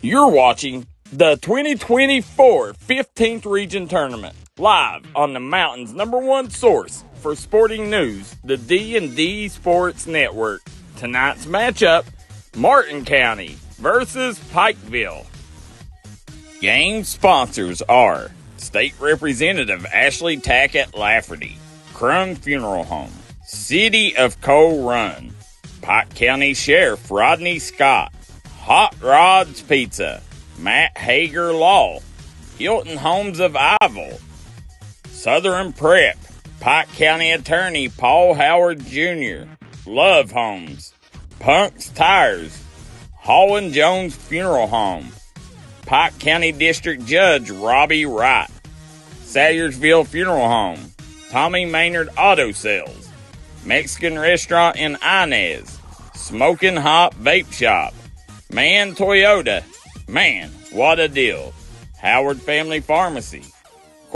You're watching the 2024 15th Region Tournament, live on the Mountain's #1 source for sporting news, the D&D Sports Network. Tonight's matchup, Martin County versus Pikeville. Game sponsors are State Representative Ashley Tackett Lafferty, Crum Funeral Home, City of Coal Run, Pike County Sheriff Rodney Scott, Hot Rods Pizza, Matt Hager Law, Hilton Homes of Iville, Southern Prep, Pike County Attorney Paul Howard Jr., Love Homes, Punk's Tires, Hall & Jones Funeral Home, Pike County District Judge Robbie Wright, Salyersville Funeral Home, Tommy Maynard Auto Sales, Mexican Restaurant in Inez, Smoking Hot Vape Shop, Man Toyota, man, what a deal, Howard Family Pharmacy,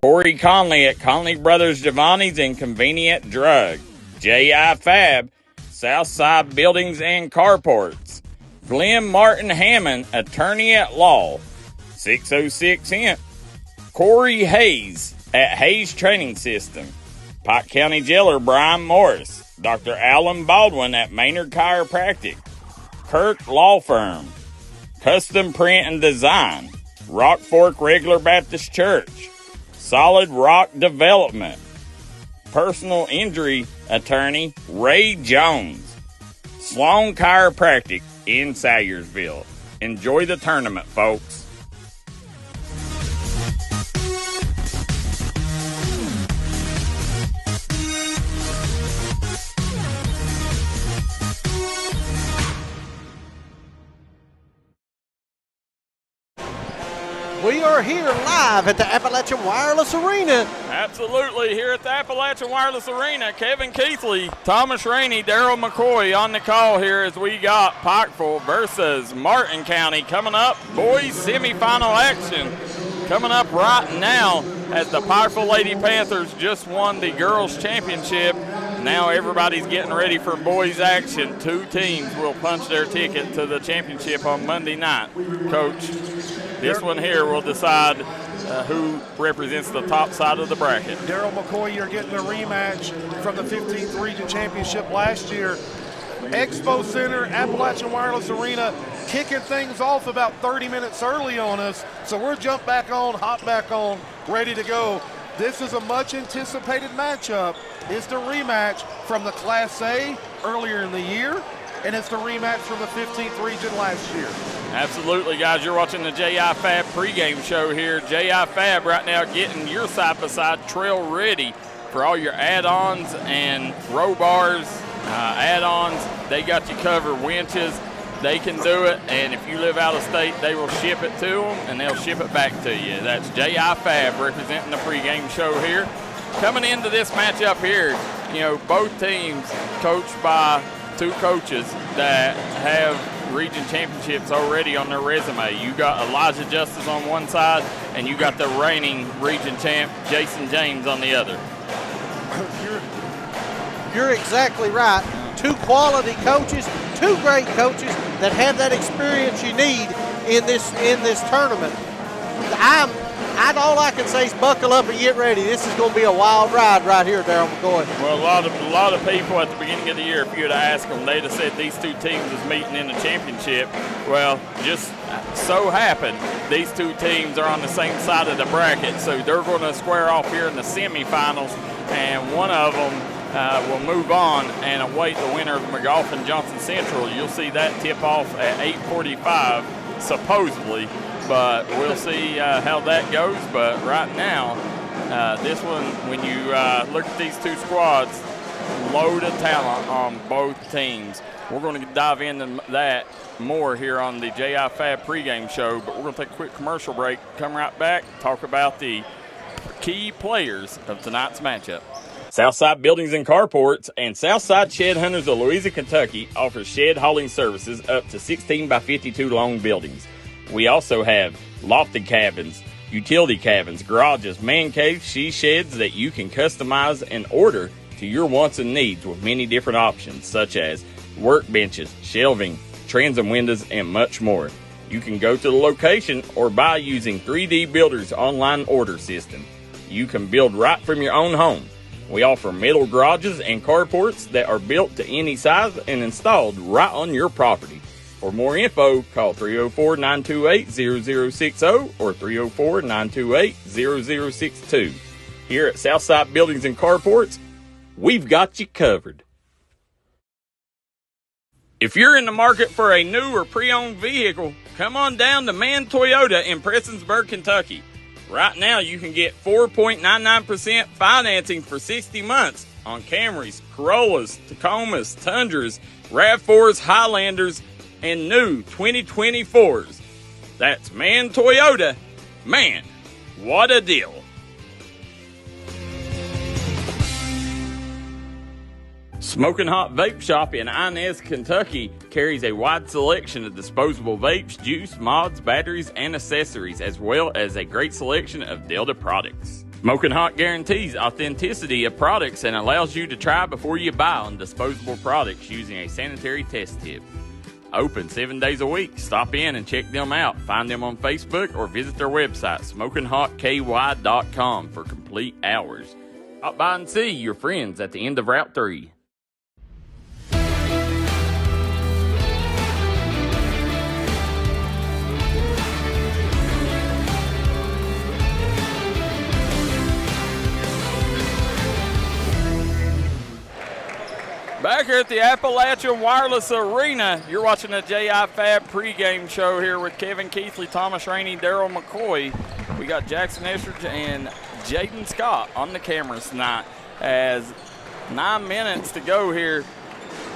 Corey Conley at Conley Brothers Giovanni's and Convenient Drug, J.I. Fab, Southside Buildings and Carports, Glenn Martin Hammond, Attorney at Law, 606 Hemp, Corey Hayes at Hayes Training System, Pike County Jailer Brian Morris, Dr. Alan Baldwin at Maynard Chiropractic, Kirk Law Firm, Custom Print and Design, Rock Fork Regular Baptist Church, Solid Rock Development, Personal Injury Attorney Ray Jones, Sloan Chiropractic in Salyersville. Enjoy the tournament, folks. We are here live at the Appalachian Wireless Arena. Absolutely, here at the Appalachian Wireless Arena. Kevin Keithley, Thomas Rainey, Daryl McCoy on the call here as we got Pikeville versus Martin County coming up. Boys semifinal action coming up right now as the Pikeville Lady Panthers just won the girls championship. Now everybody's getting ready for boys action. Two teams will punch their ticket to the championship on Monday night. Coach, this one here will decide who represents the top side of the bracket. Daryl McCoy, you're getting a rematch from the 15th Region Championship last year. Expo Center, Appalachian Wireless Arena, kicking things off about 30 minutes early on us. So we're hop back on, ready to go. This is a much anticipated matchup. It's the rematch from the Class A earlier in the year, and it's the rematch from the 15th Region last year. Absolutely, guys. You're watching the J.I. Fab pregame show here. J.I. Fab right now getting your side-by-side trail ready for all your add-ons and row bars, add-ons. They got you covered. Winches, they can do it. And if you live out of state, they will ship it to them, and they'll ship it back to you. That's J.I. Fab representing the pregame show here. Coming into this matchup here, you know, both teams coached by two coaches that have region championships already on their resume. You got Elijah Justice on one side, and you got the reigning region champ, Jason James, on the other. You're exactly right. Two quality coaches, two great coaches that have that experience you need in this tournament. All I can say is buckle up and get ready. This is going to be a wild ride right here, Daryl McCoy. Well, a lot of people at the beginning of the year, if you had asked them, they'd have said these two teams is meeting in the championship. Well, just so happened these two teams are on the same side of the bracket, so they're going to square off here in the semifinals, and one of them will move on and await the winner of McGoffin Johnson Central. You'll see that tip off at 8:45, supposedly. But we'll see how that goes. But right now, this one, when you look at these two squads, load of talent on both teams. We're going to dive into that more here on the J.I. Fab pregame show. But we're going to take a quick commercial break, come right back, talk about the key players of tonight's matchup. Southside Buildings and Carports and Southside Shed Hunters of Louisa, Kentucky offers shed hauling services up to 16 by 52 long buildings. We also have lofted cabins, utility cabins, garages, man caves, she sheds that you can customize and order to your wants and needs with many different options such as workbenches, shelving, transom windows, and much more. You can go to the location or buy using 3D Builder's online order system. You can build right from your own home. We offer metal garages and carports that are built to any size and installed right on your property. For more info, call 304-928-0060 or 304-928-0062. Here at Southside Buildings and Carports, we've got you covered. If you're in the market for a new or pre-owned vehicle, come on down to Mann Toyota in Prestonsburg, Kentucky. Right now, you can get 4.99% financing for 60 months on Camrys, Corollas, Tacomas, Tundras, RAV4s, Highlanders, and new 2024s. That's Mann Toyota. Man, what a deal. Smoking Hot Vape Shop in Inez, Kentucky carries a wide selection of disposable vapes, juice, mods, batteries, and accessories, as well as a great selection of Delta products. Smoking Hot guarantees authenticity of products and allows you to try before you buy on disposable products using a sanitary test tip. Open 7 days a week. Stop in and check them out. Find them on Facebook or visit their website, SmokingHotKY.com, for complete hours. Stop by and see your friends at the end of Route 3. Back here at the Appalachian Wireless Arena, you're watching the J.I. Fab pregame show here with Kevin Keithley, Thomas Rainey, Daryl McCoy. We got Jackson Estridge and Jaden Scott on the cameras tonight as 9 minutes to go here.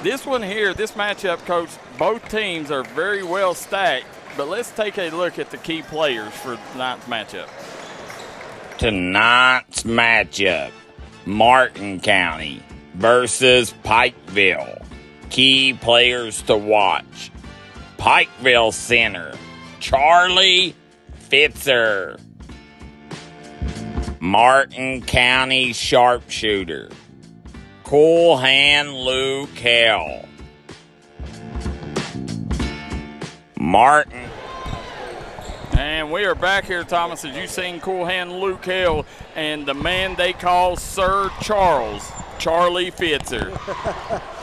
This one here, this matchup, Coach, both teams are very well stacked, but let's take a look at the key players for tonight's matchup. Tonight's matchup, Martin County versus Pikeville. Key players to watch. Pikeville center, Charlie Fitzer. Martin County sharpshooter, Cool Hand Lou Kell. Martin. And we are back here, Thomas, as you've seen Cool Hand Lou Kell and the man they call Sir Charles, Charlie Fitzer.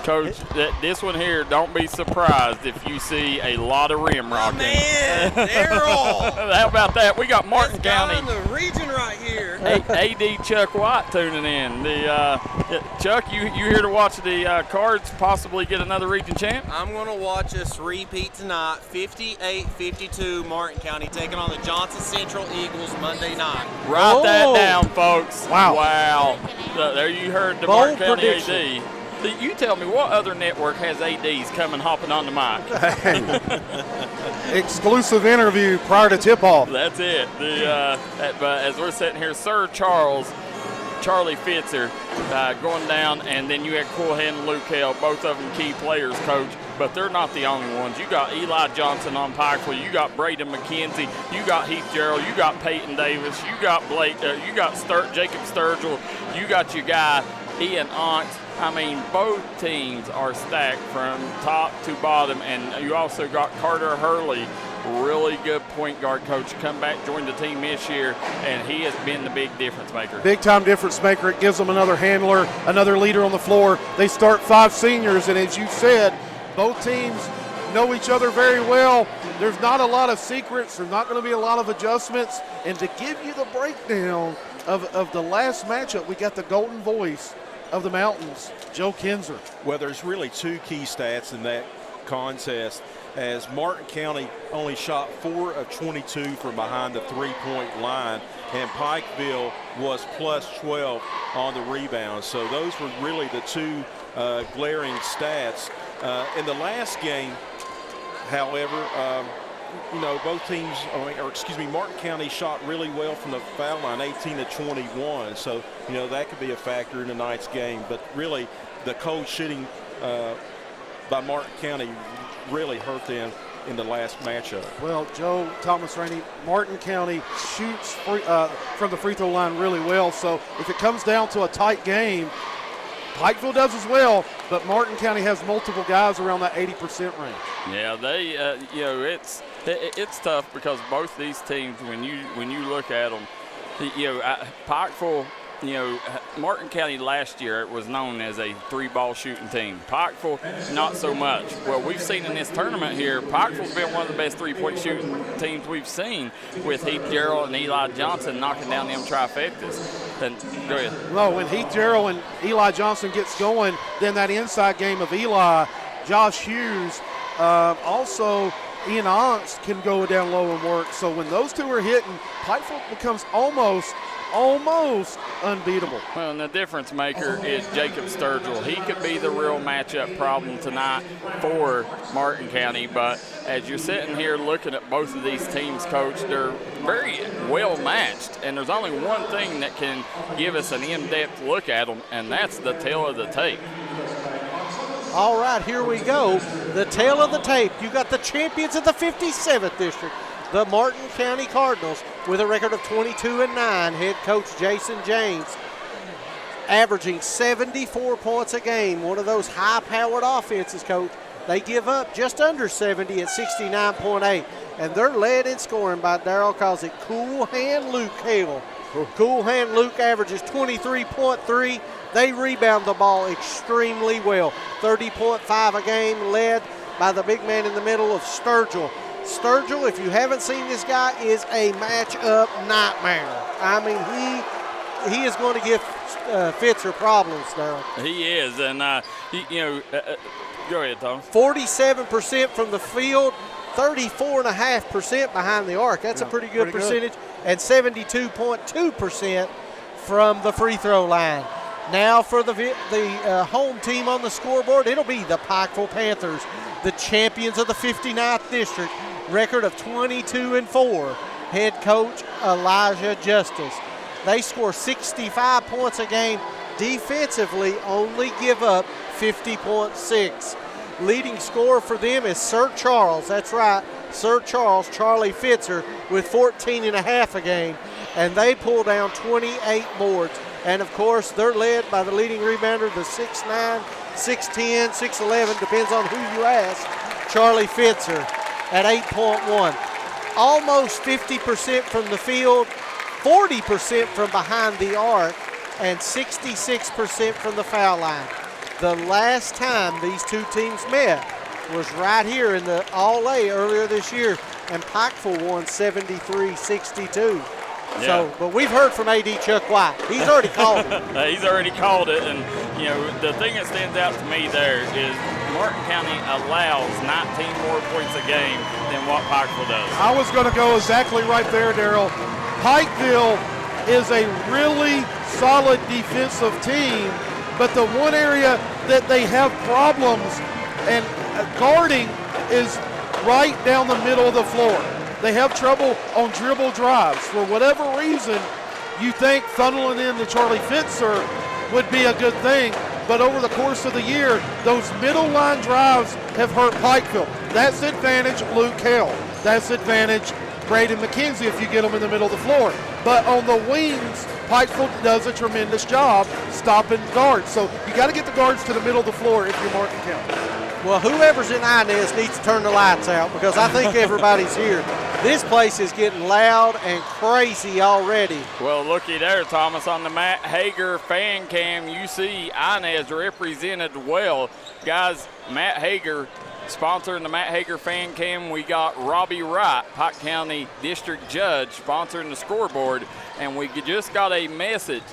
Coach, this one here, don't be surprised if you see a lot of rim rocking. Man, Daryl. How about that? We got Martin County. In the region right here. AD Chuck White tuning in. Chuck, you here to watch the Cards possibly get another region champ? I'm going to watch us repeat tonight, 58-52 Martin County taking on the Johnson Central Eagles Monday night. Write that down, folks. Wow. There you heard the Bold Martin County prediction. AD. You tell me, what other network has ADs coming hopping on the mic? Exclusive interview prior to tip-off. That's it. But as we're sitting here, Sir Charles, Charlie Fitzer going down, and then you had Cool Hand Luke Hale, both of them key players, Coach. But they're not the only ones. You got Eli Johnson on Pikeville. You got Braden McKenzie. You got Heath Gerald. You got Peyton Davis. You got Blake. You got Jacob Sturgill. You got your guy Ian Onks. I mean, both teams are stacked from top to bottom, and you also got Carter Hurley, really good point guard coach, come back, joined the team this year, and he has been the big difference maker. Big-time difference maker. It gives them another handler, another leader on the floor. They start 5 seniors, and as you said, both teams know each other very well. There's not a lot of secrets. There's not going to be a lot of adjustments. And to give you the breakdown of the last matchup, we got the golden voice of the Mountains, Joe Kinzer. Well, there's really 2 key stats in that contest, as Martin County only shot 4 of 22 from behind the 3-point line, and Pikeville was plus 12 on the rebound. So those were really the 2 glaring stats. In the last game, however, both teams, Martin County shot really well from the foul line, 18-21. So, that could be a factor in tonight's game. But really, the cold shooting by Martin County really hurt them in the last matchup. Well, Joe, Thomas Rainey, Martin County shoots from the free throw line really well. So if it comes down to a tight game, Pikeville does as well, but Martin County has multiple guys around that 80% range. Yeah, they, it's tough because both these teams, when you look at them, Pikeville, Martin County last year was known as a three-ball shooting team. Pikeville, not so much. Well, we've seen in this tournament here, Pikeville's been one of the best three-point shooting teams we've seen with Heath Gerald and Eli Johnson knocking down them trifectas. Then go ahead. Well, when Heath Gerald and Eli Johnson gets going, then that inside game of Eli, Josh Hughes, also Ian Onks can go down low and work. So when those two are hitting, Pikeville becomes almost unbeatable. Well, and the difference maker is Jacob Sturgill. He could be the real matchup problem tonight for Martin County, but as you're sitting here looking at both of these teams, Coach, they're very well matched, and there's only one thing that can give us an in-depth look at them, and that's the tail of the tape. All right, here we go. The tail of the tape. You got the champions of the 57th district, the Martin County Cardinals, with a record of 22-9. Head coach Jason James averaging 74 points a game. One of those high-powered offenses, Coach. They give up just under 70 at 69.8, and they're led in scoring by Darrell calls it Cool Hand Luke Hale. Cool Hand Luke averages 23.3. They rebound the ball extremely well. 30.5 a game, led by the big man in the middle of Sturgill. Sturgill, if you haven't seen this guy, is a matchup nightmare. I mean, he is going to give Fitzer problems now. He is, and go ahead, Tom. 47% from the field, 34.5% behind the arc. That's a pretty good percentage, and 72.2% from the free throw line. Now for the home team on the scoreboard, it'll be the Pikeville Panthers, the champions of the 59th district, record of 22-4. Head coach Elijah Justice. They score 65 points a game. Defensively, only give up 50.6. Leading scorer for them is Sir Charles. That's right, Sir Charles, Charlie Fitzer, with 14.5 a game. And they pull down 28 boards. And, of course, they're led by the leading rebounder, the 6'9", 6'10", 6'11", depends on who you ask, Charlie Fitzer at 8.1. Almost 50% from the field, 40% from behind the arc, and 66% from the foul line. The last time these two teams met was right here in the All-A earlier this year, and Pikeville won 73-62. Yeah. So, but we've heard from A.D. Chuck White. He's already called it. He's already called it, and the thing that stands out to me there is Martin County allows 19 more points a game than what Pikeville does. I was going to go exactly right there, Darrell. Pikeville is a really solid defensive team, but the one area that they have problems and guarding is right down the middle of the floor. They have trouble on dribble drives. For whatever reason, you think funneling in to Charlie Fitzer would be a good thing, but over the course of the year, those middle line drives have hurt Pikeville. That's advantage Luke Hale. That's advantage Braden McKenzie if you get them in the middle of the floor. But on the wings, Pikeville does a tremendous job stopping guards. So you got to get the guards to the middle of the floor if you're Martin County. Well, whoever's in Inez needs to turn the lights out because I think everybody's here. This place is getting loud and crazy already. Well, looky there, Thomas, on the Matt Hager fan cam, you see Inez represented well. Guys, Matt Hager sponsoring the Matt Hager fan cam. We got Robbie Wright, Pike County District Judge, sponsoring the scoreboard. And we just got a message.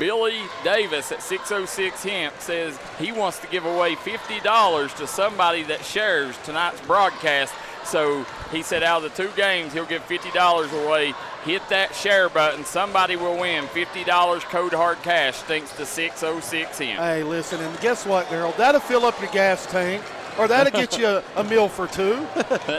Billy Davis at 606 Hemp says he wants to give away $50 to somebody that shares tonight's broadcast. So he said out of the two games, he'll give $50 away. Hit that share button. Somebody will win $50 code hard cash thanks to 606 Hemp. Hey, listen, and guess what, Darrell? That'll fill up your gas tank. Or that'll get you a meal for two.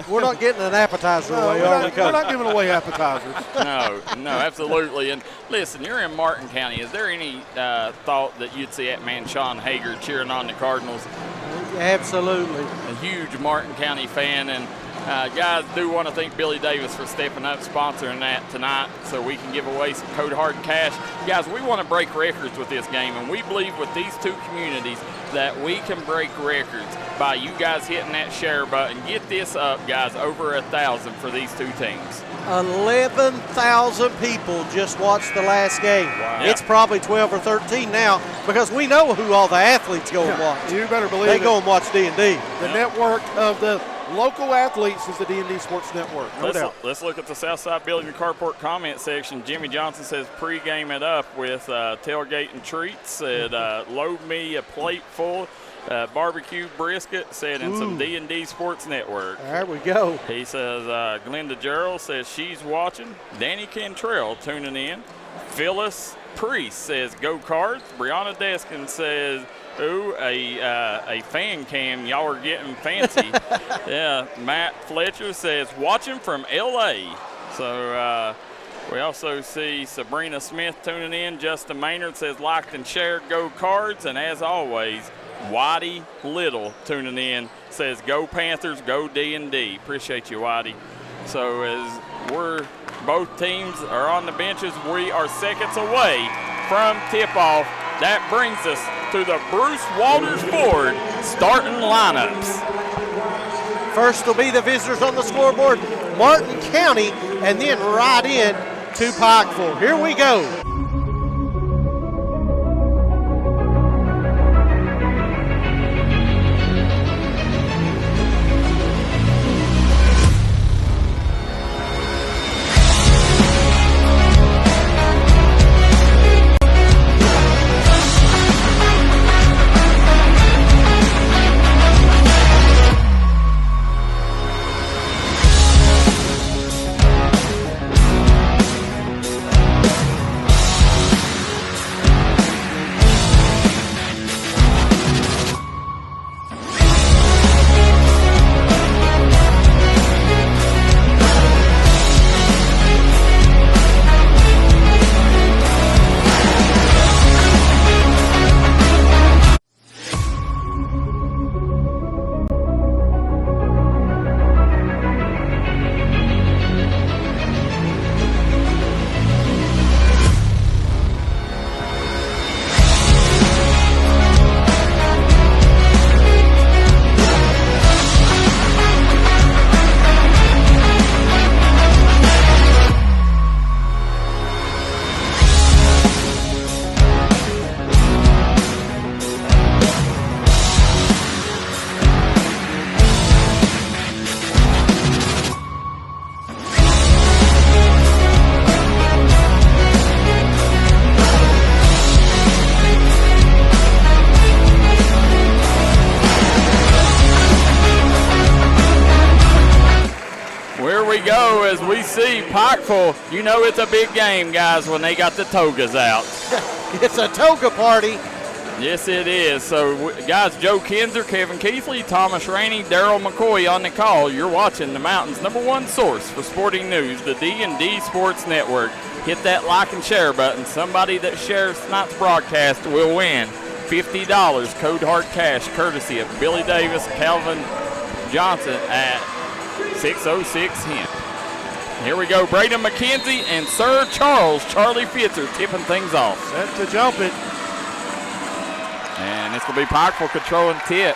We're not getting an appetizer away, are we? We're not giving away appetizers. No, absolutely. And listen, you're in Martin County. Is there any thought that you'd see that man Sean Hager cheering on the Cardinals? Absolutely. A huge Martin County fan, and Guys, do want to thank Billy Davis for stepping up, sponsoring that tonight so we can give away some Code Hard cash. Guys, we want to break records with this game, and we believe with these two communities that we can break records by you guys hitting that share button. Get this up, guys, over 1,000 for these two teams. 11,000 people just watched the last game. Wow. It's probably 12 or 13 now because we know who all the athletes go and watch. You better believe they it. go and watch D&D. The network of the local athletes is the D&D Sports Network, no doubt. Let's look at the Southside Building and Carport comment section. Jimmy Johnson says pregame it up with tailgate and treats. Said load me a plate full. Barbecue brisket, said, and some D&D Sports Network. There we go. He says, Glenda Gerald says she's watching. Danny Cantrell tuning in. Phyllis Priest says, go Cards. Brianna Deskin says, ooh, a fan cam. Y'all are getting fancy. Yeah, Matt Fletcher says, watching from L.A. So we also see Sabrina Smith tuning in. Justin Maynard says, liked and shared, go Cards. And as always, Whitey Little tuning in says, go Panthers, go D&D. Appreciate you, Whitey. So as both teams are on the benches, we are seconds away from tip-off. That brings us to the Bruce Walters Ford starting lineups. First will be the visitors on the scoreboard, Martin County, and then right in to Pikeville. Here we go. As we see Pikeville, you know it's a big game, guys, when they got the togas out. It's a toga party. Yes, it is. So, guys, Joe Kinzer, Kevin Keithley, Thomas Rainey, Daryl McCoy on the call. You're watching the Mountain's #1 source for sporting news, the D&D Sports Network. Hit that like and share button. Somebody that shares tonight's broadcast will win $50 Code Hard cash, courtesy of Billy Davis, Calvin Johnson at 606 Hemp. Here we go, Braden McKenzie and Sir Charlie Fitzer tipping things off. Set to jump it. And it's going to be Pikeville controlling tip.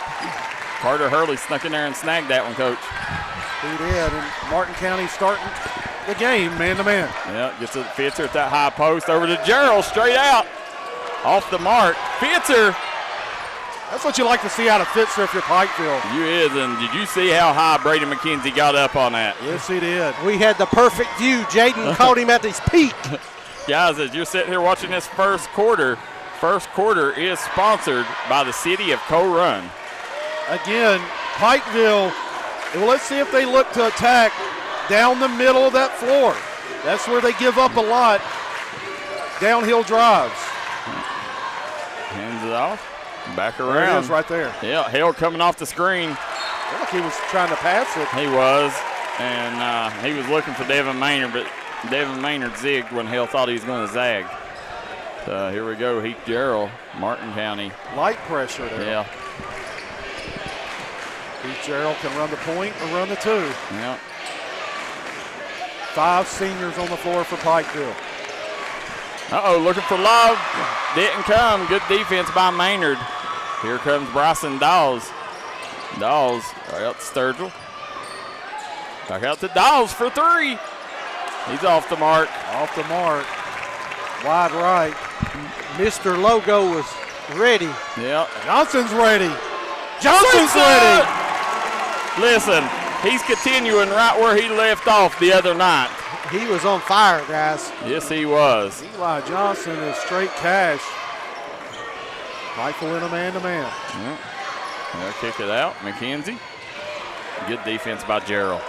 Carter Hurley snuck in there and snagged that one, Coach. He did, and Martin County starting the game man-to-man. Yeah, gets it Fitzer at that high post. Over to Gerald, straight out. Off the mark. Fitzer. That's what you like to see out of Fitzer if you're Pikeville. You is, and did you see how high Brady McKenzie got up on that? Yes, he did. We had the perfect view. Jaden caught him at his peak. Guys, as you're sitting here watching this first quarter is sponsored by the city of Coal Run. Again, Pikeville, well, let's see if they look to attack down the middle of that floor. That's where they give up a lot. Downhill drives. Hands it off. Back around. There it is right there. Yeah, Hale coming off the screen. Look, he was trying to pass it. He was, and he was looking for Devin Maynard, but Devin Maynard zigged when Hale thought he was going to zag. So here we go, Heath Gerald, Martin County. Light pressure there. Yeah. See if Gerald can run the point or run the 2. Yeah. 5 seniors on the floor for Pikeville. Looking for love. Didn't come. Good defense by Maynard. Here comes Bryson Dawes. Dawes out to Sturgill. Back out to Dawes for 3. He's off the mark. Off the mark. Wide right. Mr. Logo was ready. Yep. Johnson's ready. Johnson's ready. Listen, he's continuing right where he left off the other night. He was on fire, guys. Yes, he was. Eli Johnson is straight cash. Rifle in a man-to-man. Yep. They'll kick it out. McKenzie. Good defense by Gerald.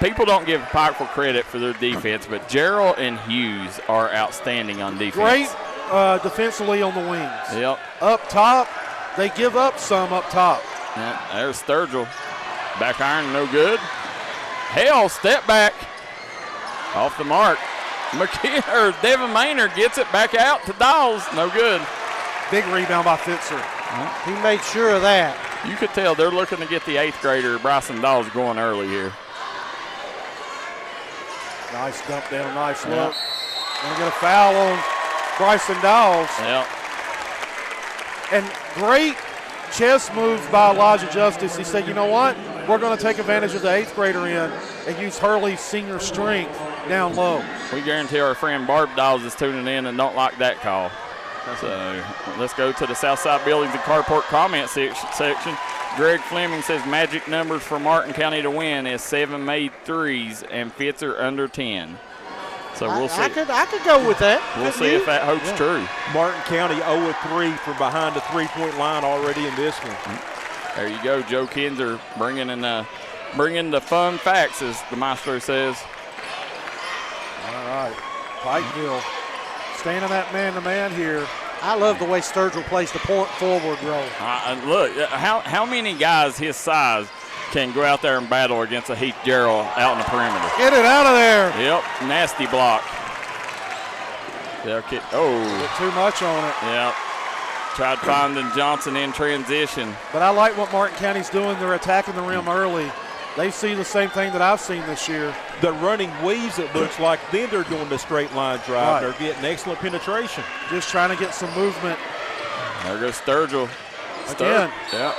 People don't give Pikeville credit for their defense, but Gerald and Hughes are outstanding on defense. Great defensively on the wings. Yep. Up top, they give up some up top. Yep. There's Sturgill. Back iron, no good. Hell, step back. Off the mark. Devin Maynard gets it back out to Dawes. No good. Big rebound by Fitzer. He made sure of that. You could tell they're looking to get the 8th grader, Bryson Dawes, going early here. Nice dump down, nice look. Gonna get a foul on Bryson Dawes. Yep. And great chess move by Elijah Justice. He said, you know what? We're going to take advantage of the 8th grader in and use Hurley's senior strength down low. We guarantee our friend Barb Dawes is tuning in and don't like that call. So let's go to the Southside Buildings and Carport comment section. Greg Fleming says magic numbers for Martin County to win is 7 made threes and Fitzer under 10. So we'll see. I could go with that. We'll see if that holds true. Martin County 0-3 from behind the three-point line already in this one. There you go, Joe Kinzer bringing the fun facts, as the maestro says. All right, Pikeville staying in that man-to-man here. I love the way Sturgill plays the point forward role. Look, how many guys his size can go out there and battle against a Heath Gerald out in the perimeter? Get it out of there. Yep, nasty block. Get too much on it. Yep. Tried finding Johnson in transition. But I like what Martin County's doing. They're attacking the rim early. They see the same thing that I've seen this year. The running weaves, it looks like. Then they're doing the straight line drive. Right. They're getting excellent penetration. Just trying to get some movement. There goes Sturgill. Again. Yeah.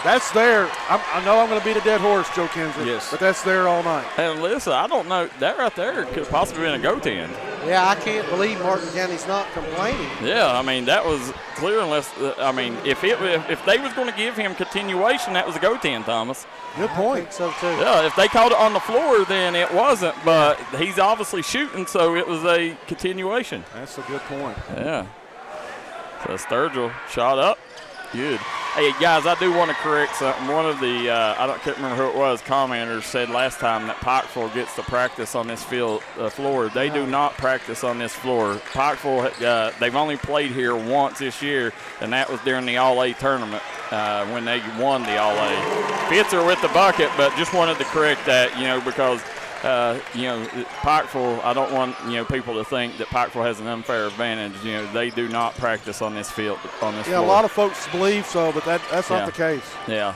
That's there. I know I'm going to beat a dead horse, Joe Kinzer. Yes. But that's there all night. And listen, I don't know. That right there could possibly been a go-10. Yeah, I can't believe Martin County's not complaining. Yeah, I mean, that was clear unless, if they was going to give him continuation, that was a go-10, Thomas. Good point. I think so, too. Yeah, if they called it on the floor, then it wasn't. But he's obviously shooting, so it was a continuation. That's a good point. Yeah. So Sturgill shot up. Good. Hey, guys, I do want to correct something. One of the, can't remember who it was, commenters said last time that Pikeville gets to practice on this floor. They do not practice on this floor. Pikeville, they've only played here once this year, and that was during the All-A tournament when they won the All-A. Fitzer with the bucket, but just wanted to correct that, because Pikeville, I don't want, people to think that Pikeville has an unfair advantage. They do not practice on this field, on this floor. A lot of folks believe so, but that's not the case. Yeah.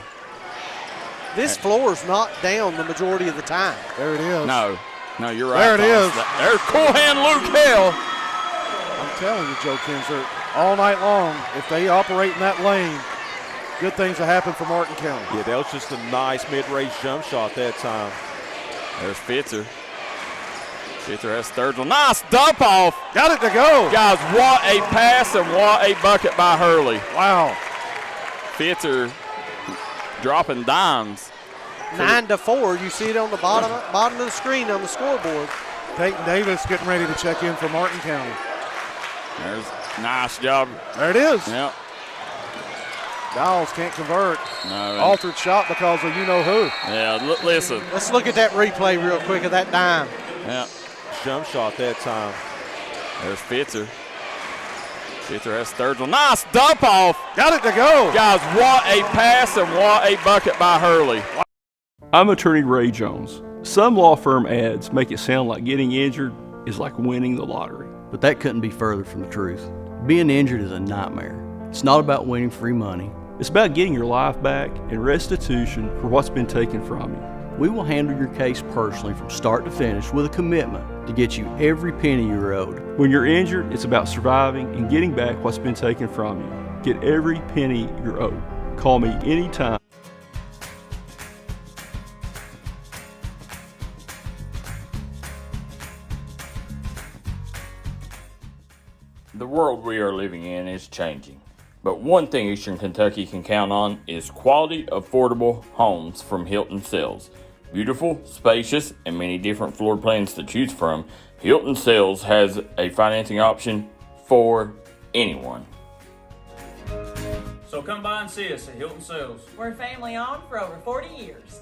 This floor's not down the majority of the time. There it is. No, you're right. There it is. There's cool hand Luke Hale. I'm telling you, Joe Kinzer, all night long, if they operate in that lane, good things will happen for Martin County. Yeah, that was just a nice mid-range jump shot that time. There's Fitzer. Fitzer has Sturgill. Nice dump off. Got it to go. Guys, what a pass and what a bucket by Hurley. Wow. Fitzer dropping dimes. 9-4. You see it on the bottom of the screen on the scoreboard. Peyton Davis getting ready to check in for Martin County. There's nice job. There it is. Yep. Dawes can't convert. No. Altered shot because of you-know-who. Yeah, listen. Let's look at that replay real quick of that dime. Yeah. Jump shot that time. There's Fitzer. Fitzer has Sturgill. Nice dump off. Got it to go. Guys, what a pass and what a bucket by Hurley. I'm attorney Ray Jones. Some law firm ads make it sound like getting injured is like winning the lottery. But that couldn't be further from the truth. Being injured is a nightmare. It's not about winning free money. It's about getting your life back and restitution for what's been taken from you. We will handle your case personally from start to finish with a commitment to get you every penny you're owed. When you're injured, it's about surviving and getting back what's been taken from you. Get every penny you're owed. Call me anytime. The world we are living in is changing. But one thing Eastern Kentucky can count on is quality, affordable homes from Hilton Sales. Beautiful, spacious, and many different floor plans to choose from, Hilton Sales has a financing option for anyone. So come by and see us at Hilton Sales. We're family owned for over 40 years.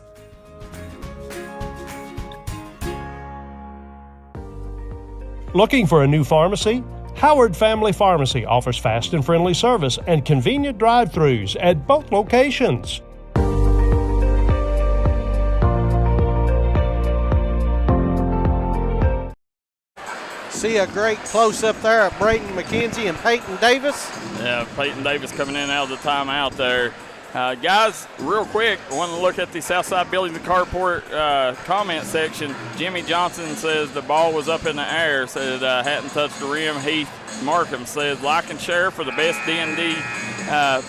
Looking for a new pharmacy? Howard Family Pharmacy offers fast and friendly service and convenient drive-thrus at both locations. See a great close-up there at Braden McKenzie and Peyton Davis. Yeah, Peyton Davis coming in out of the timeout there. Guys, real quick, I want to look at the Southside Billy the Carport comment section. Jimmy Johnson says the ball was up in the air, said hadn't touched the rim. Heath Markham says like and share for the best D&D,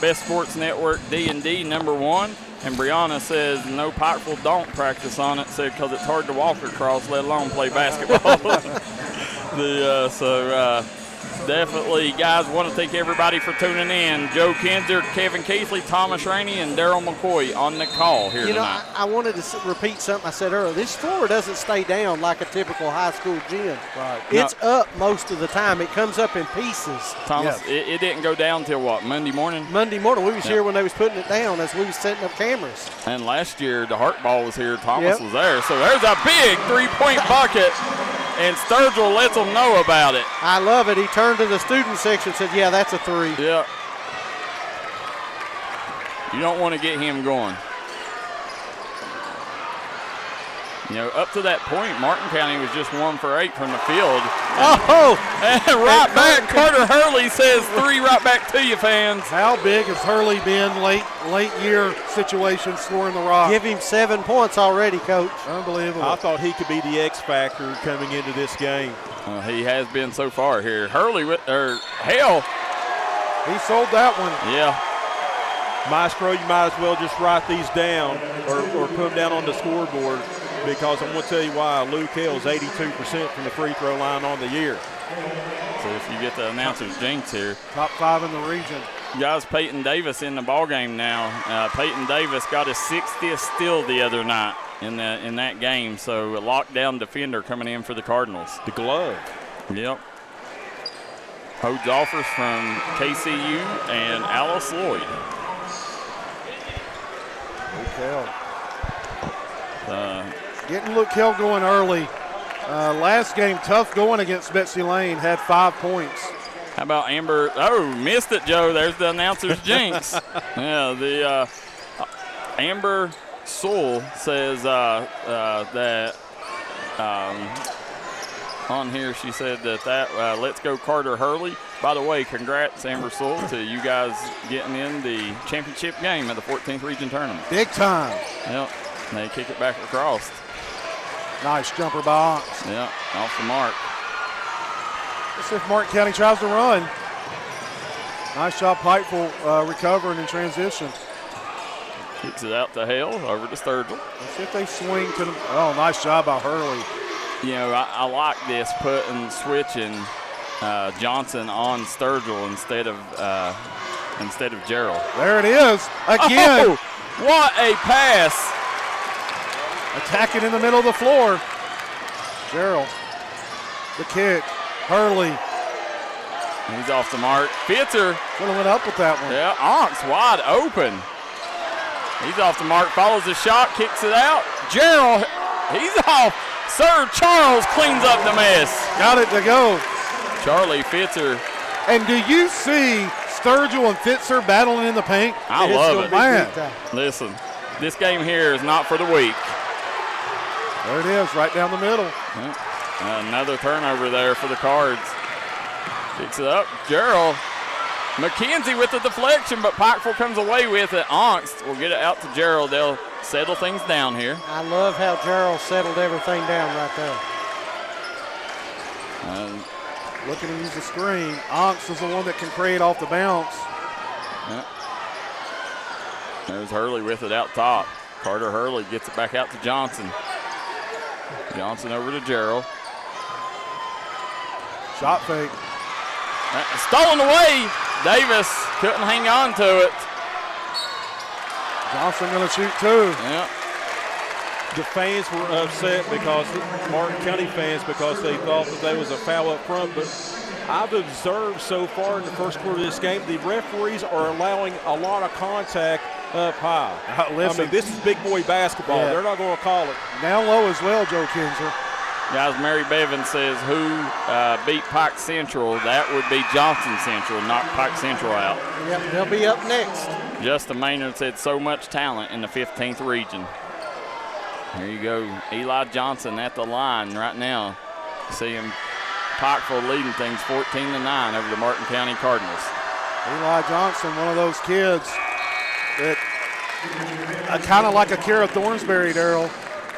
best sports network D&D #1. And Brianna says no Pikeville don't practice on it, said because it's hard to walk across, let alone play basketball. Definitely, guys, want to thank everybody for tuning in. Joe Kinzer, Kevin Keithley, Thomas Rainey, and Daryl McCoy on the call here tonight. I wanted to repeat something I said earlier. This floor doesn't stay down like a typical high school gym. Right. It's up most of the time. It comes up in pieces. Thomas, it didn't go down till what, Monday morning? Monday morning. We was here when they was putting it down as we was setting up cameras. And last year, the Hart Ball was here. Thomas was there. So there's a big three-point bucket. And Sturgill lets them know about it. I love it. He turned to the student section and said, yeah, that's a three. Yeah. You don't want to get him going. You know, up to that point, Martin County was just 1 for 8 from the field. And right back, Carter Hurley says 3 right back to you, fans. How big has Hurley been late year situation scoring the rock? Give him 7 points already, Coach. Unbelievable. I thought he could be the X factor coming into this game. He has been so far here. Hurley, He sold that one. Yeah. Maestro, you might as well just write these down or put them down on the scoreboard, because I'm going to tell you why. Luke Hill's 82% from the free throw line on the year. So if you get the announcer's jinx here. Top 5 in the region. Guys, Peyton Davis in the ballgame now. Peyton Davis got his 60th steal the other night in that game. So a lockdown defender coming in for the Cardinals. The glove. Yep. Hodes offers from KCU and Alice Lloyd. Getting Luke Hill going early. Last game, tough going against Betsy Lane, had 5 points. How about Amber? Oh, missed it, Joe. There's the announcer's jinx. Yeah, the Amber Sewell says that on here she said that let's go Carter Hurley. By the way, congrats, Amber Sewell, to you guys getting in the championship game at the 14th Region Tournament. Big time. Yep, they kick it back across. Nice jumper by Ox. Yeah, off the mark. Let's see if Martin County tries to run. Nice job, Pikeville recovering in transition. Kicks it out to Hale, over to Sturgill. Let's see if they swing to them. Oh, nice job by Hurley. You know, I like this, switching Johnson on Sturgill instead of Gerald. There it is again. Oh, what a pass! Attacking in the middle of the floor. Gerald, the kick. Hurley. He's off the mark. Fitzer. Could have went up with that one. Yeah, Onks wide open. He's off the mark, follows the shot, kicks it out. Gerald, he's off. Sir Charles cleans up the mess. Got it to go. Charlie Fitzer. And do you see Sturgill and Fitzer battling in the paint? I love it. Man. Listen, this game here is not for the weak. There it is, right down the middle. Another turnover there for the Cards. Picks it up. Gerald McKenzie with the deflection, but Pikeville comes away with it. Ongst will get it out to Gerald. They'll settle things down here. I love how Gerald settled everything down right there. Looking to use the screen. Ongst is the one that can create off the bounce. Yeah. There's Hurley with it out top. Carter Hurley gets it back out to Johnson. Johnson over to Gerald. Shot fake. Stolen away. Davis couldn't hang on to it. Johnson going to shoot two. Yeah. The fans were upset because Martin County fans because they thought that there was a foul up front. But I've observed so far in the first quarter of this game, the referees are allowing a lot of contact up high. Listen, I mean, this is big boy basketball. Yeah. They're not going to call it. Down low as well, Joe Kinzer. Guys, Mary Bevan says who beat Pike Central. That would be Johnson Central, knock Pike Central out. Yep, they'll be up next. Justin Maynard said so much talent in the 15th region. There you go. Eli Johnson at the line right now. See him, Pikeville leading things 14-9 over the Martin County Cardinals. Eli Johnson, one of those kids that kind of like a Kara Thornsberry, Darryl,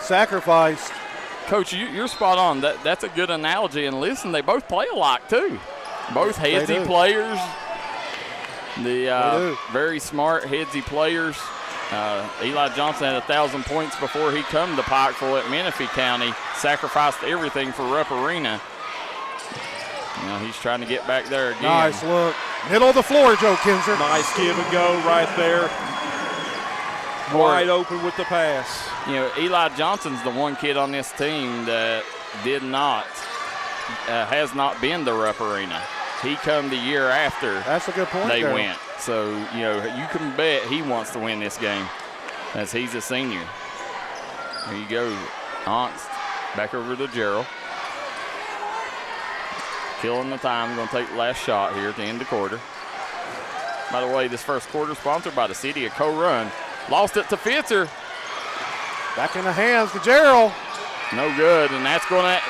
sacrificed. Coach, you're spot on. That's a good analogy. And listen, they both play alike too. Both headsy players. The very smart headsy players. Eli Johnson had 1,000 points before he come to Pikeville at Menifee County. Sacrificed everything for Rupp Arena. Now he's trying to get back there again. Nice look. Middle of the floor, Joe Kinzer. Nice give and go right there. Wide open with the pass. You know, Eli Johnson's the one kid on this team that has not been to Rupp Arena. He come the year after. That's a good point. They went. So, you know, you can bet he wants to win this game as he's a senior. There you go. Ongst back over to Gerald. Killing the time. Going to take the last shot here at the end of the quarter. By the way, this first quarter sponsored by the city of Co-Run. Lost it to Fitzer. Back in the hands to Gerald. No good, and that's going to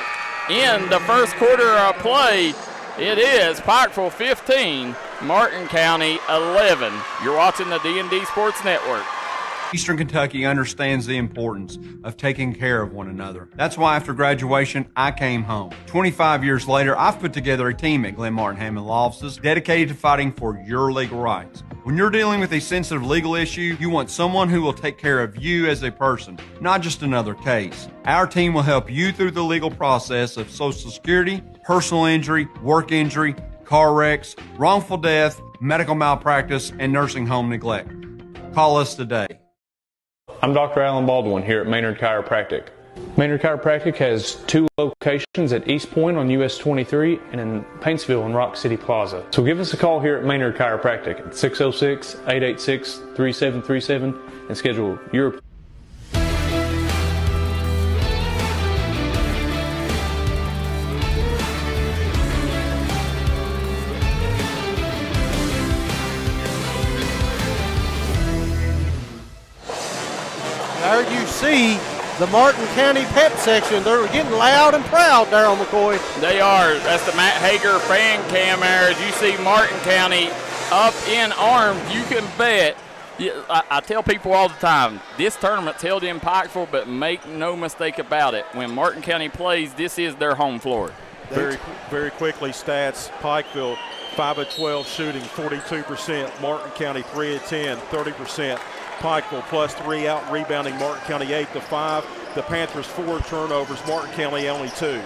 end the first quarter of play. It is Pikeville 15, Martin County 11. You're watching the D&D Sports Network. Eastern Kentucky understands the importance of taking care of one another. That's why after graduation, I came home. 25 years later, I've put together a team at Glen Martin Hammond Law Offices dedicated to fighting for your legal rights. When you're dealing with a sensitive legal issue, you want someone who will take care of you as a person, not just another case. Our team will help you through the legal process of Social Security, personal injury, work injury, car wrecks, wrongful death, medical malpractice, and nursing home neglect. Call us today. I'm Dr. Alan Baldwin here at Maynard Chiropractic. Maynard Chiropractic has 2 locations at East Point on US 23 and in Paintsville and Rock City Plaza. So give us a call here at Maynard Chiropractic at 606-886-3737 and schedule your There you see the Martin County pep section. They're getting loud and proud, Darryl McCoy. They are. That's the Matt Hager fan cam there. As you see Martin County up in arms, you can bet. I tell people all the time, this tournament's held in Pikeville, but make no mistake about it. When Martin County plays, this is their home floor. Very quickly, stats. Pikeville, 5 of 12 shooting, 42%. Martin County, 3 of 10, 30%. Pikeville +3 out rebounding Martin County 8 to 5. The Panthers 4 turnovers, Martin County only 2.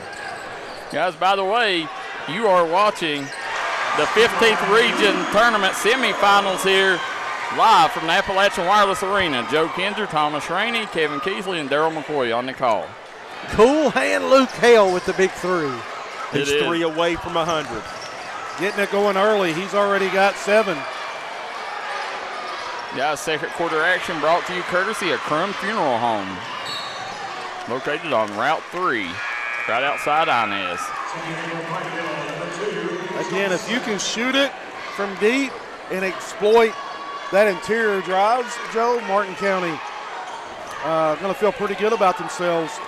Guys, by the way, you are watching the 15th Region Tournament semifinals here live from the Appalachian Wireless Arena. Joe Kinzer, Thomas Rainey, Kevin Keesley, and Darryl McCoy on the call. Cool hand Luke Hale with the big 3. He's 3 away from 100. Getting it going early. He's already got 7. Guys, second quarter action brought to you courtesy of Crum Funeral Home. Located on Route 3, right outside Inez. Again, if you can shoot it from deep and exploit that interior drives, Joe, Martin County going to feel pretty good about themselves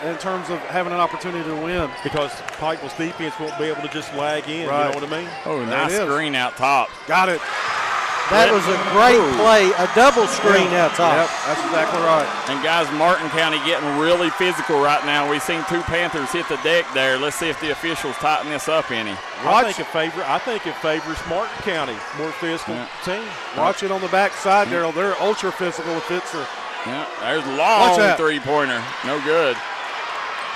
in terms of having an opportunity to win. Because Pikeville's defense won't be able to just lag in, Right. you know what I mean? Oh, nice screen out top. Got it. That was a great play, a double screen out top. Yep, that's exactly right. And guys, Martin County getting really physical right now. We've seen 2 Panthers hit the deck there. Let's see if the officials tighten this up any. I think it favors Martin County, more physical team. Watch it on the back side, Daryl. They're ultra physical with Fitzer. Yeah, there's a long three-pointer. No good.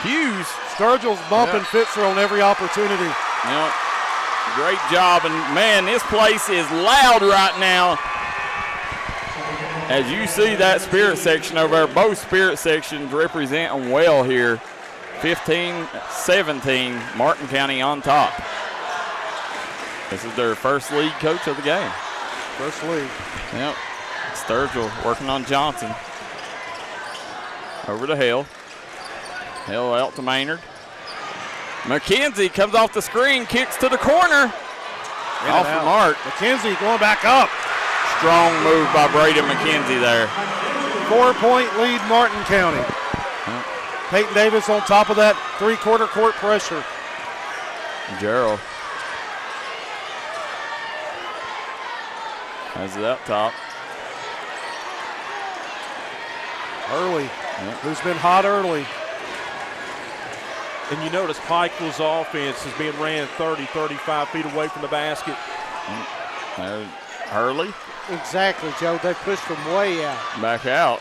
Hughes. Sturgill's bumping Fitzer on every opportunity. Yep. Great job, and man, this place is loud right now. As you see that spirit section over there, both spirit sections representing well here. 15-17, Martin County on top. This is their first lead coach of the game. First lead. Yep. Sturgill working on Johnson. Over to Hill. Hill out to Maynard. McKenzie comes off the screen, kicks to the corner. Off the mark. McKenzie going back up. Strong move by Braden McKenzie there. 4-point lead, Martin County. Peyton Davis on top of that three-quarter court pressure. Gerald has it up top. Early. Who's been hot early. And you notice Pikeville's offense is being ran 30, 35 feet away from the basket. There's Hurley. Exactly, Joe. They pushed them way out. Back out.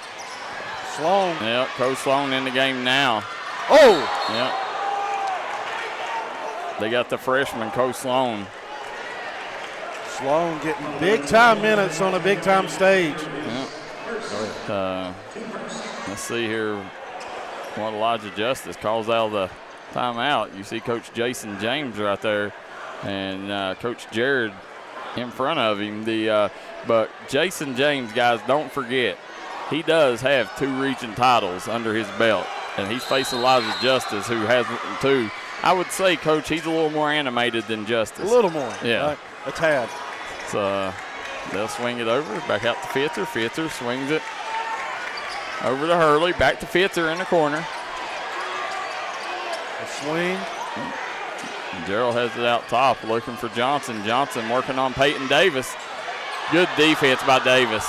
Sloan. Yep, Coach Sloan in the game now. Oh! Yep. They got the freshman, Coach Sloan. Sloan getting big-time minutes on a big-time stage. Yep. Let's see here what Elijah Justice calls out of the timeout. You see Coach Jason James right there and Coach Jared in front of him. But Jason James, guys, don't forget, he does have 2 region titles under his belt, and he's faced Elijah Justice, who has 2. I would say, Coach, he's a little more animated than Justice. A little more. Yeah. A tad. So they'll swing it over, back out to Fitzer. Fitzer swings it over to Hurley, back to Fitzer in the corner. A swing. Gerald has it out top, looking for Johnson. Johnson working on Peyton Davis. Good defense by Davis.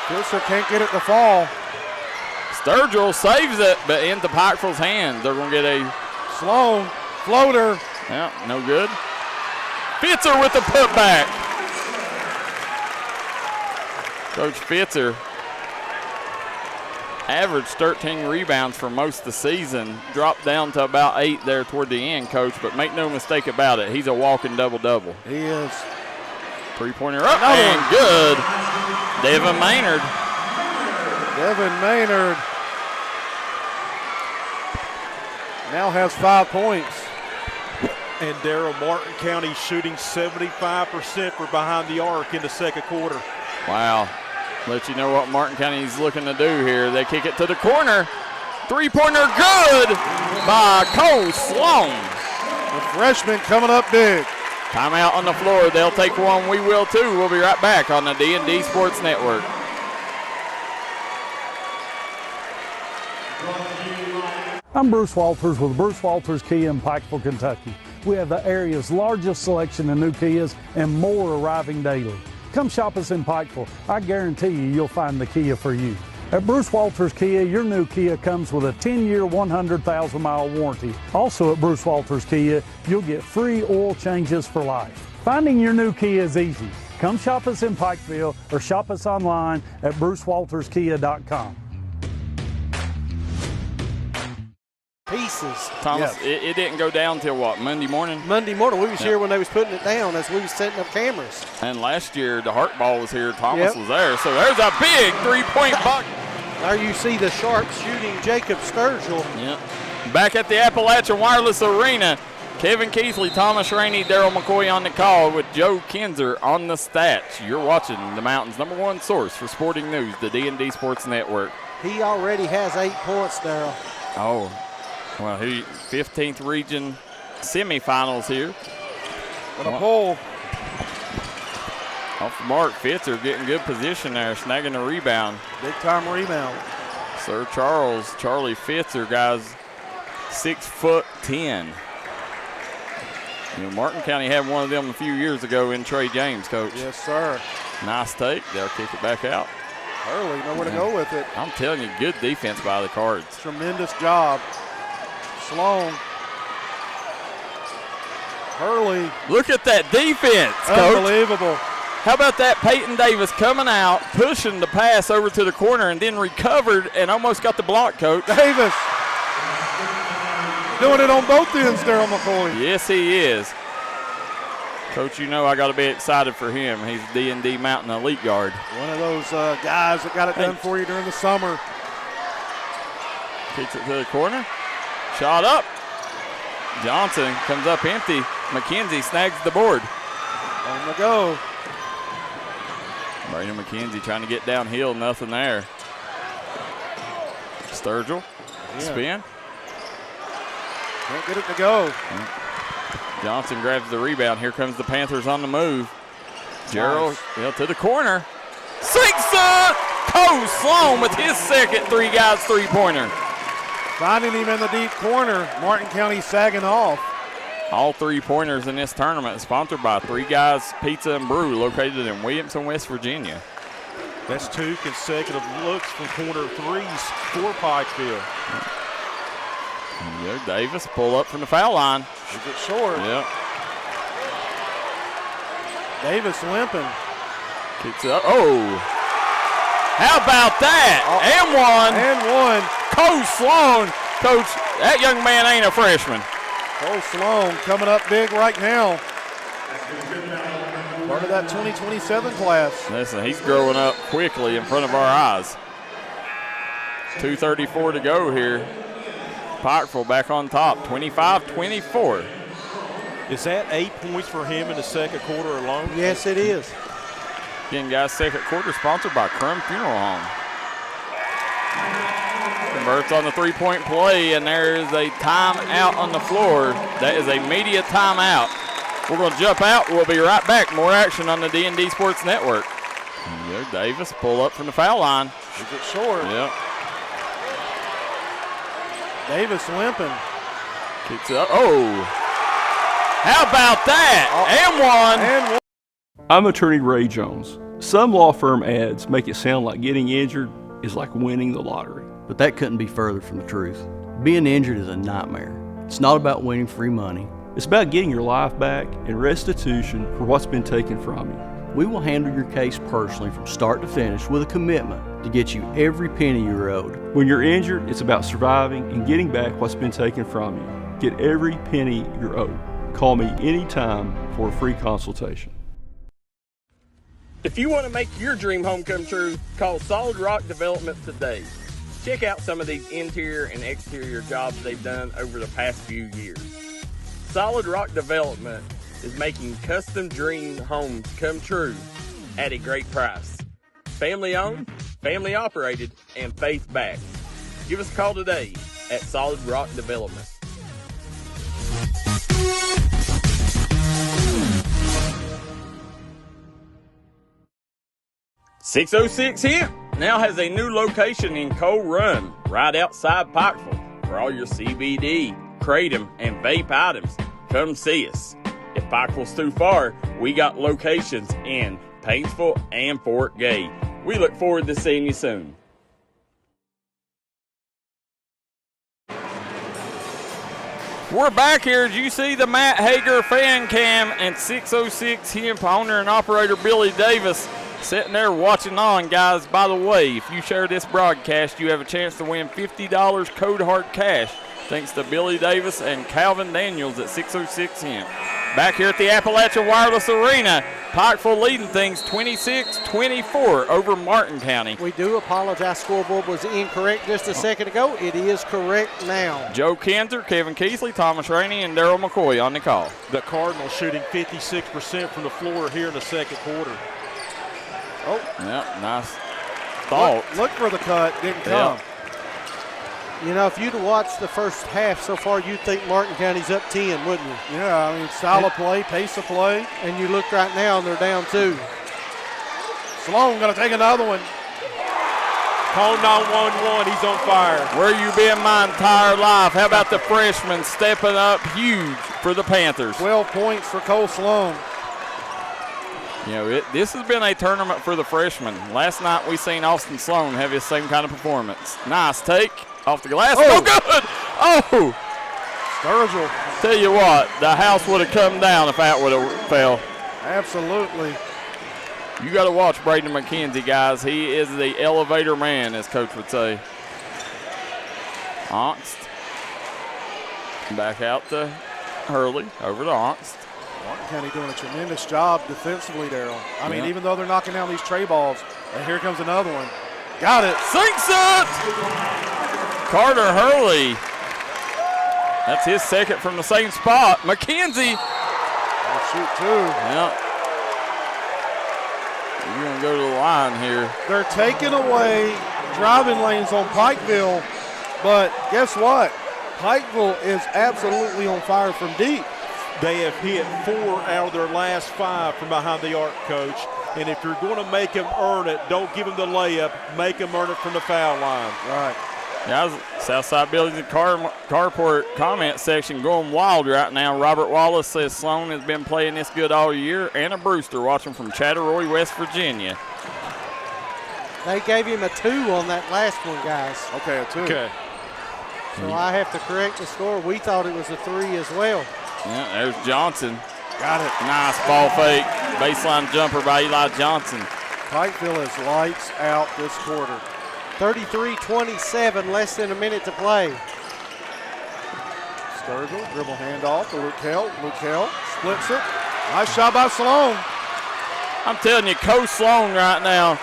Fitzer can't get it to fall. Sturgill saves it, but into Pikeville's hand. They're going to get a Sloan floater. Yeah, no good. Fitzer with the putback. Coach Fitzer averaged 13 rebounds for most of the season. Dropped down to about 8 there toward the end, Coach, but make no mistake about it, he's a walking double-double. He is. Three-pointer up and good. Devin Maynard. Devin Maynard now has 5 points. And Darryl, Martin County shooting 75% for behind the arc in the second quarter. Wow. Let you know what Martin County is looking to do here. They kick it to the corner. Three-pointer good by Cole Sloan. The freshman coming up big. Timeout on the floor. They'll take one. We will too. We'll be right back on the D&D Sports Network. I'm Bruce Walters with Bruce Walters Kia in Pikeville, Kentucky. We have the area's largest selection of new Kias and more arriving daily. Come shop us in Pikeville. I guarantee you'll find the Kia for you. At Bruce Walters Kia, your new Kia comes with a 10-year, 100,000-mile warranty. Also at Bruce Walters Kia, you'll get free oil changes for life. Finding your new Kia is easy. Come shop us in Pikeville or shop us online at brucewalterskia.com. Pieces. Thomas, it didn't go down till what, Monday morning? Monday morning. We was here when they was putting it down as we was setting up cameras. And last year, the Hart Ball was here. Thomas was there. So there's a big three-point bucket. There you see the sharp shooting Jacob Sturgill. Yep. Back at the Appalachian Wireless Arena, Kevin Keithley, Thomas Rainey, Daryl McCoy on the call with Joe Kinzer on the stats. You're watching the Mountain's #1 source for sporting news, the D&D Sports Network. He already has 8 points, Daryl. Oh, well, he 15th region semifinals here. What a pull. Off the mark, Fitzer getting good position there, snagging the rebound. Big time rebound. Sir Charlie Fitzer, guys, 6'10". You know, Martin County had one of them a few years ago in Trey James, Coach. Yes, sir. Nice take. They'll kick it back out. Hurley, know where to go with it. I'm telling you, good defense by the Cards. Tremendous job. Sloan. Hurley. Look at that defense, Coach. Unbelievable. How about that? Peyton Davis coming out, pushing the pass over to the corner, and then recovered and almost got the block, Coach. Davis. Doing it on both ends, Daryl McCoy. Yes, he is. Coach, you know I got to be excited for him. He's D&D Mountain Elite Guard. One of those guys that got it done for you during the summer. Kicks it to the corner. Shot up. Johnson comes up empty. McKenzie snags the board. On the go. Brandon McKenzie trying to get downhill. Nothing there. Sturgill. Spin. Can't get it to go. Johnson grabs the rebound. Here comes the Panthers on the move. Gerald to the corner. Sinks it! Coach Sloan with his second three-pointer. Finding him in the deep corner. Martin County sagging off. All 3-pointers in this tournament sponsored by Three Guys Pizza and Brew, located in Williamson, West Virginia. That's 2 consecutive looks from corner threes for Pikeville. There, Davis pull up from the foul line. Is it short? Yep. Davis limping. Kicks it up. Oh. How about that? And one. And one. Coach Sloan. Coach, that young man ain't a freshman. Cole Sloan coming up big right now. Part of that 2027 class. Listen, he's growing up quickly in front of our eyes. 2:34 to go here. Pikeville back on top, 25-24. Is that 8 points for him in the second quarter alone? Yes, it is. Again, guys, second quarter sponsored by Crum Funeral Home. Converts on the three-point play, and there is a timeout on the floor. That is a media timeout. We're going to jump out. We'll be right back. More action on the D&D Sports Network. There, Davis pull up from the foul line. Is it short? Yep. Davis limping. Kicks it up. Oh. How about that? And one. And one. I'm attorney Ray Jones. Some law firm ads make it sound like getting injured is like winning the lottery. But that couldn't be further from the truth. Being injured is a nightmare. It's not about winning free money. It's about getting your life back and restitution for what's been taken from you. We will handle your case personally from start to finish with a commitment to get you every penny you're owed. When you're injured, it's about surviving and getting back what's been taken from you. Get every penny you're owed. Call me anytime for a free consultation. If you want to make your dream home come true, call Solid Rock Development today. Check out some of these interior and exterior jobs they've done over the past few years. Solid Rock Development is making custom dream homes come true at a great price. Family owned, family operated, and faith backed. Give us a call today at Solid Rock Development. 606 Hemp now has a new location in Coal Run, right outside Pikeville. For all your CBD, kratom, and vape items, come see us. If Pikeville's too far, we got locations in Painesville and Fort Gay. We look forward to seeing you soon. We're back here. Did you see the Matt Hager fan cam and 606 Hemp owner and operator Billy Davis sitting there watching on, guys? By the way, if you share this broadcast, you have a chance to win $50 Code Heart cash, thanks to Billy Davis and Calvin Daniels at 606 Hemp. Back here at the Appalachian Wireless Arena, Pikeville leading things 26-24 over Martin County. We do apologize. Scoreboard was incorrect just a second ago. It is correct now. Joe Kanzer, Kevin Keesley, Thomas Rainey, and Daryl McCoy on the call. The Cardinals shooting 56% from the floor here in the second quarter. Oh. Yeah, nice thought. Look for the cut. Didn't come. Yeah. You know, if you'd watched the first half so far, you'd think Martin County's up 10, wouldn't you? Yeah, I mean, style of play, pace of play. And you look right now, and they're down 2. Sloan going to take another one. Call 911. He's on fire. Where you been my entire life? How about the freshman stepping up huge for the Panthers? 12 points for Cole Sloan. You know, this has been a tournament for the freshmen. Last night we seen Austin Sloan have his same kind of performance. Nice take off the glass. Oh, good. Oh. Sturgill. Tell you what, the house would have come down if that would have fell. Absolutely. You got to watch Braden McKenzie, guys. He is the elevator man, as Coach would say. Ongst. Back out to Hurley. Over to Ongst. Martin County doing a tremendous job defensively, Darryl. I mean, even though they're knocking down these tray balls, and here comes another one. Got it. Sinks it! Carter Hurley. That's his second from the same spot. McKenzie. Shoot two. Yeah. You're going to go to the line here. They're taking away driving lanes on Pikeville, but guess what? Pikeville is absolutely on fire from deep. They have hit 4 out of their last 5 from behind the arc, Coach. And if you're going to make them earn it, don't give them the layup. Make them earn it from the foul line. Right. Guys, Southside Buildings and Carport comment section going wild right now. Robert Wallace says Sloan has been playing this good all year. Anna Brewster watching from Chatteroy, West Virginia. They gave him a 2 on that last one, guys. Okay, a 2. Okay. So I have to correct the score. We thought it was a 3 as well. Yeah, there's Johnson. Got it. Nice ball fake. Baseline jumper by Eli Johnson. Pikeville is lights out this quarter. 33-27, less than a minute to play. Sturgill, dribble handoff to Luke Hell. Luke Hell splits it. Nice shot by Sloan. I'm telling you, Coach Sloan right now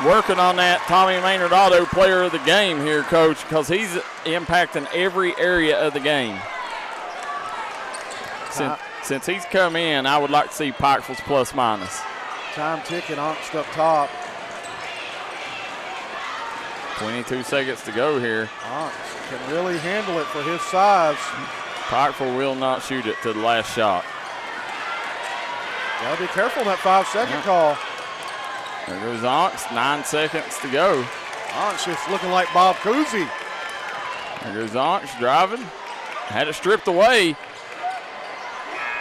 working on that Tommy Maynard Auto player of the game here, Coach, because he's impacting every area of the game. Since he's come in, I would like to see Pikeville's plus minus. Time ticking, Ongst up top. 22 seconds to go here. Ongst can really handle it for his size. Pikeville will not shoot it to the last shot. Gotta be careful in that 5-second call. There goes Ongst, 9 seconds to go. Ongst just looking like Bob Cousy. There goes Ongst driving. Had it stripped away.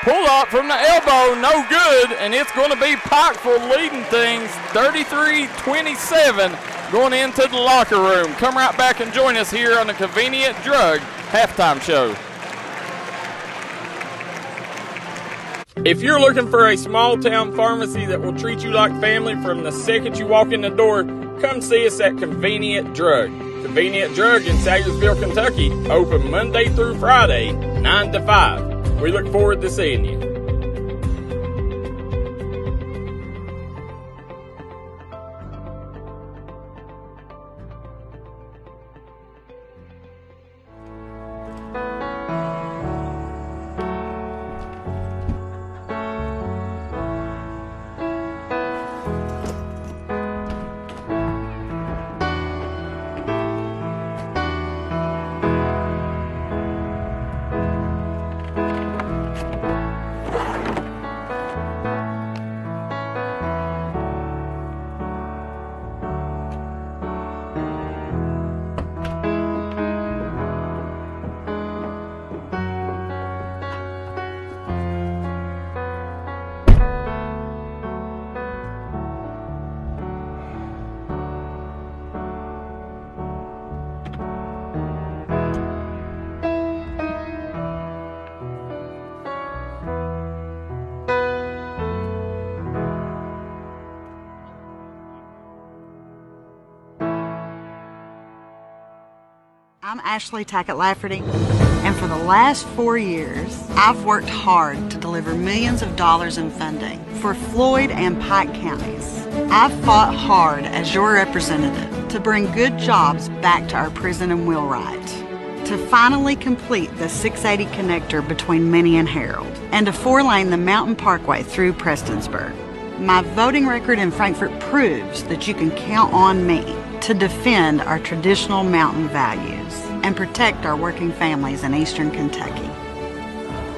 Pull up from the elbow, no good, and it's going to be Pikeville leading things 33-27 going into the locker room. Come right back and join us here on the Convenient Drug Halftime Show. If you're looking for a small town pharmacy that will treat you like family from the second you walk in the door, come see us at Convenient Drug. Convenient Drug in Sayersville, Kentucky, open Monday through Friday, 9 to 5. We look forward to seeing you. I'm Ashley Tackett-Lafferty, and for the last 4 years, I've worked hard to deliver millions of dollars in funding for Floyd and Pike counties. I've fought hard as your representative to bring good jobs back to our prison and Wheelwright, to finally complete the 680 connector between Minnie and Harold, and to 4-lane the Mountain Parkway through Prestonsburg. My voting record in Frankfort proves that you can count on me to defend our traditional mountain values and protect our working families in Eastern Kentucky.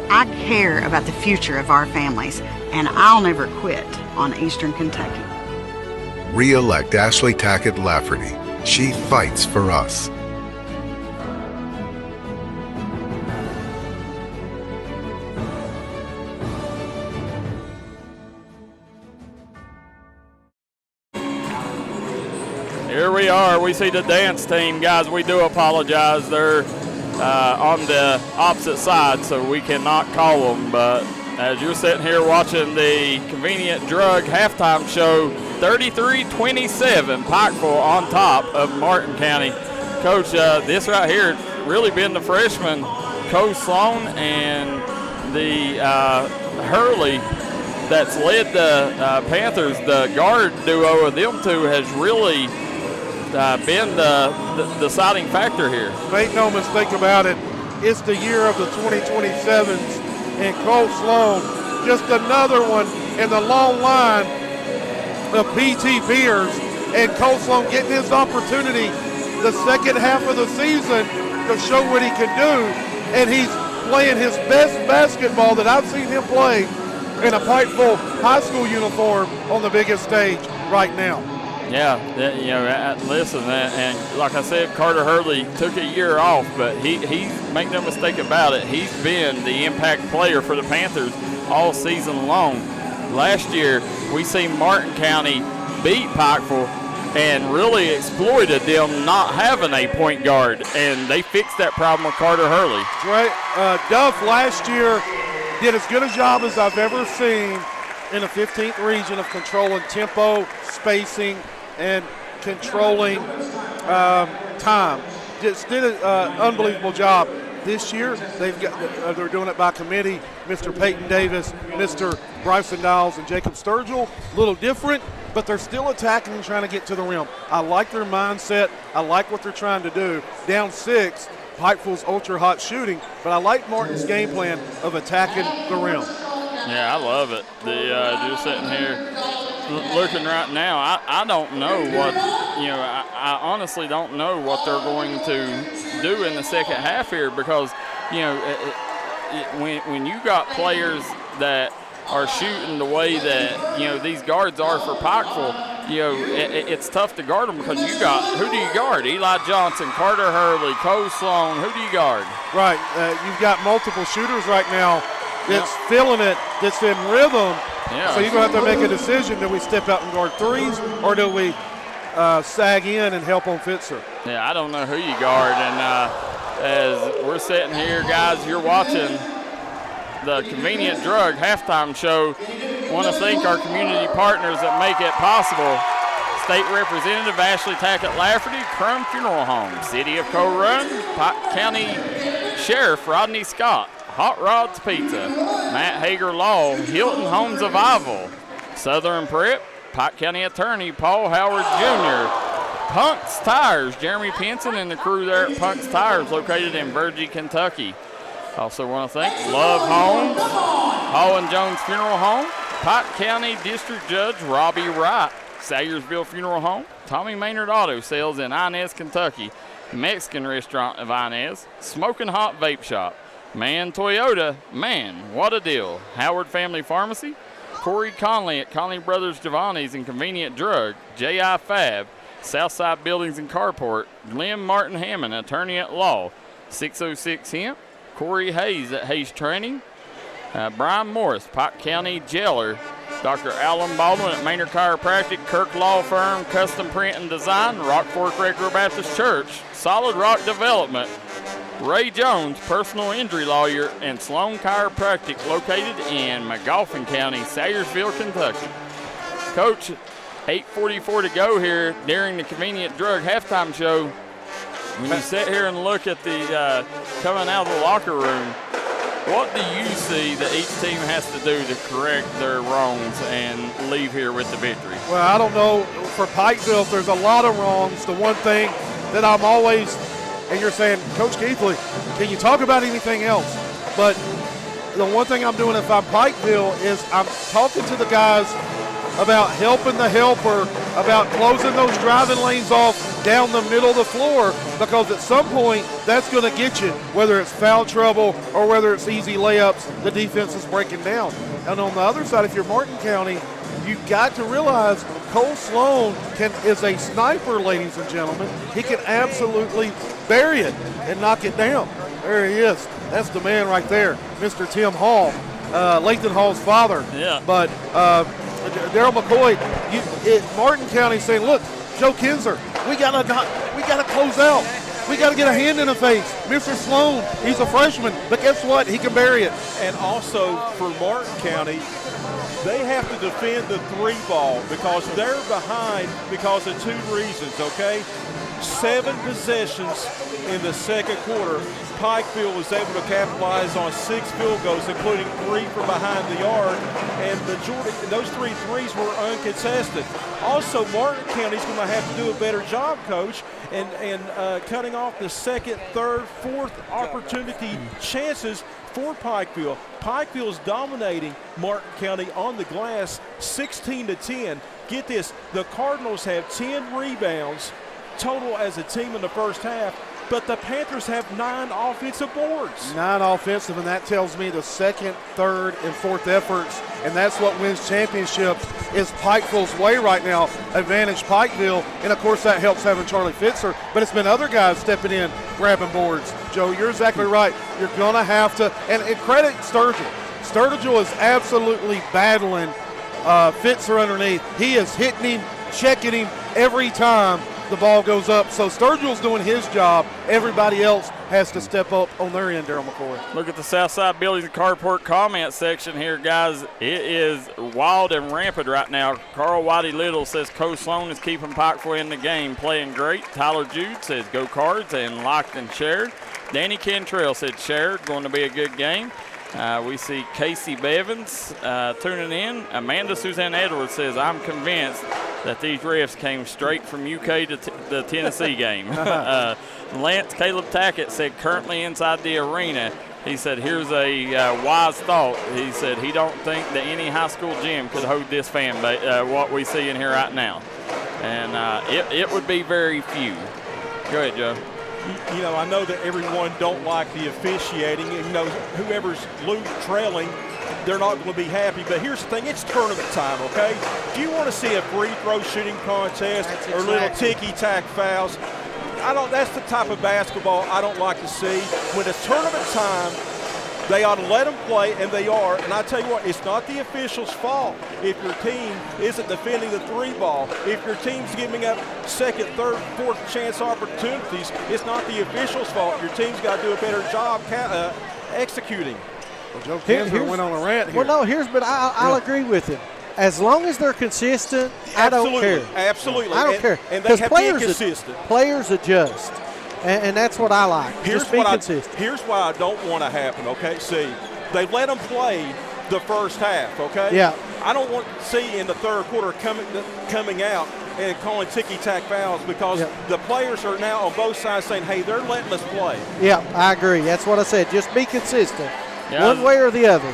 I care about the future of our families, and I'll never quit on Eastern Kentucky. Re-elect Ashley Tackett Lafferty. She fights for us. Here we are. We see the dance team. Guys, we do apologize. They're on the opposite side, so we cannot call them. But as you're sitting here watching the Convenient Drug halftime show, 33-27, Pikeville on top of Martin County. Coach, this right here really been the freshman, Cole Sloan and the Hurley that's led the Panthers. The guard duo of them two has really been the deciding factor here. Make no mistake about it, it's the year of the 2027s, and Cole Sloan, just another one in the long line of PT Beers, and Cole Sloan getting his opportunity the second half of the season to show what he can do, and he's playing his best basketball that I've seen him play in a Pikeville high school uniform on the biggest stage right now. Yeah, listen, and like I said, Carter Hurley took a year off, but he make no mistake about it, he's been the impact player for the Panthers all season long. Last year, we seen Martin County beat Pikeville and really exploited them not having a point guard, and they fixed that problem with Carter Hurley. Right, Duff last year did as good a job as I've ever seen in the 15th region of controlling tempo, spacing, and controlling time. Just did an unbelievable job. This year, they're doing it by committee. Mr. Peyton Davis, Mr. Bryson Niles, and Jacob Sturgill. A little different, but they're still attacking and trying to get to the rim. I like their mindset. I like what they're trying to do. Down 6, Pikeville's ultra-hot shooting, but I like Martin's game plan of attacking the rim. Yeah, I love it. Just sitting here looking right now, I don't know what, I honestly don't know what they're going to do in the second half here, because, when you got players that are shooting the way that, these guards are for Pikeville, it's tough to guard them, because who do you guard? Eli Johnson, Carter Hurley, Cole Sloan, who do you guard? Right, you've got multiple shooters right now that's feeling it, that's in rhythm. Yeah. So you're going to have to make a decision. Do we step out and guard threes, or do we sag in and help on Fitzer? Yeah, I don't know who you guard. And as we're sitting here, guys, you're watching the Convenient Drug halftime show. Want to thank our community partners that make it possible. State Representative Ashley Tackett Lafferty, Crum Funeral Home, City of Coal Run, Pike County Sheriff Rodney Scott, Hot Rods Pizza, Matt Hager Law, Hilton Homes of Iville, Southern Prep, Pike County Attorney Paul Howard Jr., Punk's Tires, Jeremy Pinson and the crew there at Punk's Tires, located in Virgie, Kentucky. Also want to thank Love Homes, Hall and Jones Funeral Home, Pike County District Judge Robbie Wright, Sayersville Funeral Home, Tommy Maynard Auto Sales in Inez, Kentucky, Mexican Restaurant of Inez, Smoking Hot Vape Shop, Man Toyota, man, what a deal. Howard Family Pharmacy, Corey Conley at Conley Brothers Giovanni's and Convenient Drug, J.I. Fab, Southside Buildings and Carport, Glenn Martin Hammond, attorney at law, 606 Hemp, Corey Hayes at Hayes Training, Brian Morris, Pike County Jailer, Dr. Alan Baldwin at Maynard Chiropractic, Kirk Law Firm, Custom Print and Design, Rock Fork Regular Baptist Church, Solid Rock Development, Ray Jones, personal injury lawyer, and Sloan Chiropractic, located in McGoffin County, Sayersville, Kentucky. Coach, 8:44 to go here during the Convenient Drug halftime show. When you sit here and look at the coming out of the locker room, what do you see that each team has to do to correct their wrongs and leave here with the victory? Well, I don't know. For Pikeville, there's a lot of wrongs. The one thing that I'm always, and you're saying, Coach Keithley, can you talk about anything else? But the one thing I'm doing if I'm Pikeville is I'm talking to the guys about helping the helper, about closing those driving lanes off down the middle of the floor, because at some point that's going to get you, whether it's foul trouble or whether it's easy layups, the defense is breaking down. And on the other side, if you're Martin County, you've got to realize Cole Sloan is a sniper, ladies and gentlemen. He can absolutely bury it and knock it down. There he is. That's the man right there, Mr. Tim Hall, Lathan Hall's father. Yeah. But Daryl McCoy, Martin County saying, look, Joe Kinzer, we gotta close out. We got to get a hand in the face. Mr. Sloan, he's a freshman, but guess what? He can bury it. And also for Martin County, they have to defend the 3-ball because they're behind because of 2 reasons, okay? 7 possessions in the second quarter. Pikeville was able to capitalize on 6 field goals, including 3 from behind the arc, and those 3 threes were uncontested. Also, Martin County's going to have to do a better job, Coach, and cutting off the second, third, fourth opportunity chances for Pikeville. Pikeville's dominating Martin County on the glass, 16-10. Get this, the Cardinals have 10 rebounds total as a team in the first half, but the Panthers have 9 offensive boards. 9 offensive, and that tells me the second, third, and fourth efforts, and that's what wins championships, is Pikeville's way right now. Advantage Pikeville, and of course that helps having Charlie Fitzer, but it's been other guys stepping in, grabbing boards. Joe, you're exactly right. You're going to have to, and credit Sturgill. Sturgill is absolutely battling Fitzer underneath. He is hitting him, checking him every time the ball goes up. So Sturgill's doing his job. Everybody else has to step up on their end, Daryl McCoy. Look at the Southside Buildings and Carport comment section here, guys. It is wild and rampant right now. Carl Whitey Little says Coach Sloan is keeping Pikeville in the game, playing great. Tyler Jude says go Cards and locked and shared. Danny Cantrell said shared, going to be a good game. We see Casey Bevins tuning in. Amanda Suzanne Edwards says, I'm convinced that these refs came straight from UK to the Tennessee game. Lance Caleb Tackett said, currently inside the arena. He said, here's a wise thought. He said he don't think that any high school gym could hold this fan base, what we see in here right now. And it would be very few. Go ahead, Joe. You know, I know that everyone don't like the officiating. And, you know, whoever's trailing, they're not going to be happy. But here's the thing, it's tournament time, okay? If you want to see a free throw shooting contest or little ticky-tack fouls, that's the type of basketball I don't like to see. When it's tournament time, they ought to let them play, and they are. And I tell you what, it's not the official's fault if your team isn't defending the 3-ball. If your team's giving up second, third, fourth chance opportunities, it's not the official's fault. Your team's got to do a better job executing. Well, Joe Kinzer went on a rant here. Well, no, but I'll agree with him. As long as they're consistent, I don't care. Absolutely. I don't care. And they have been consistent. Players adjust. And that's what I like. Just be consistent. Here's what I don't want to happen, okay? See, they let them play the first half, okay? Yeah. I don't want to see in the third quarter coming out and calling ticky-tack fouls because the players are now on both sides saying, hey, they're letting us play. Yeah, I agree. That's what I said. Just be consistent, one way or the other.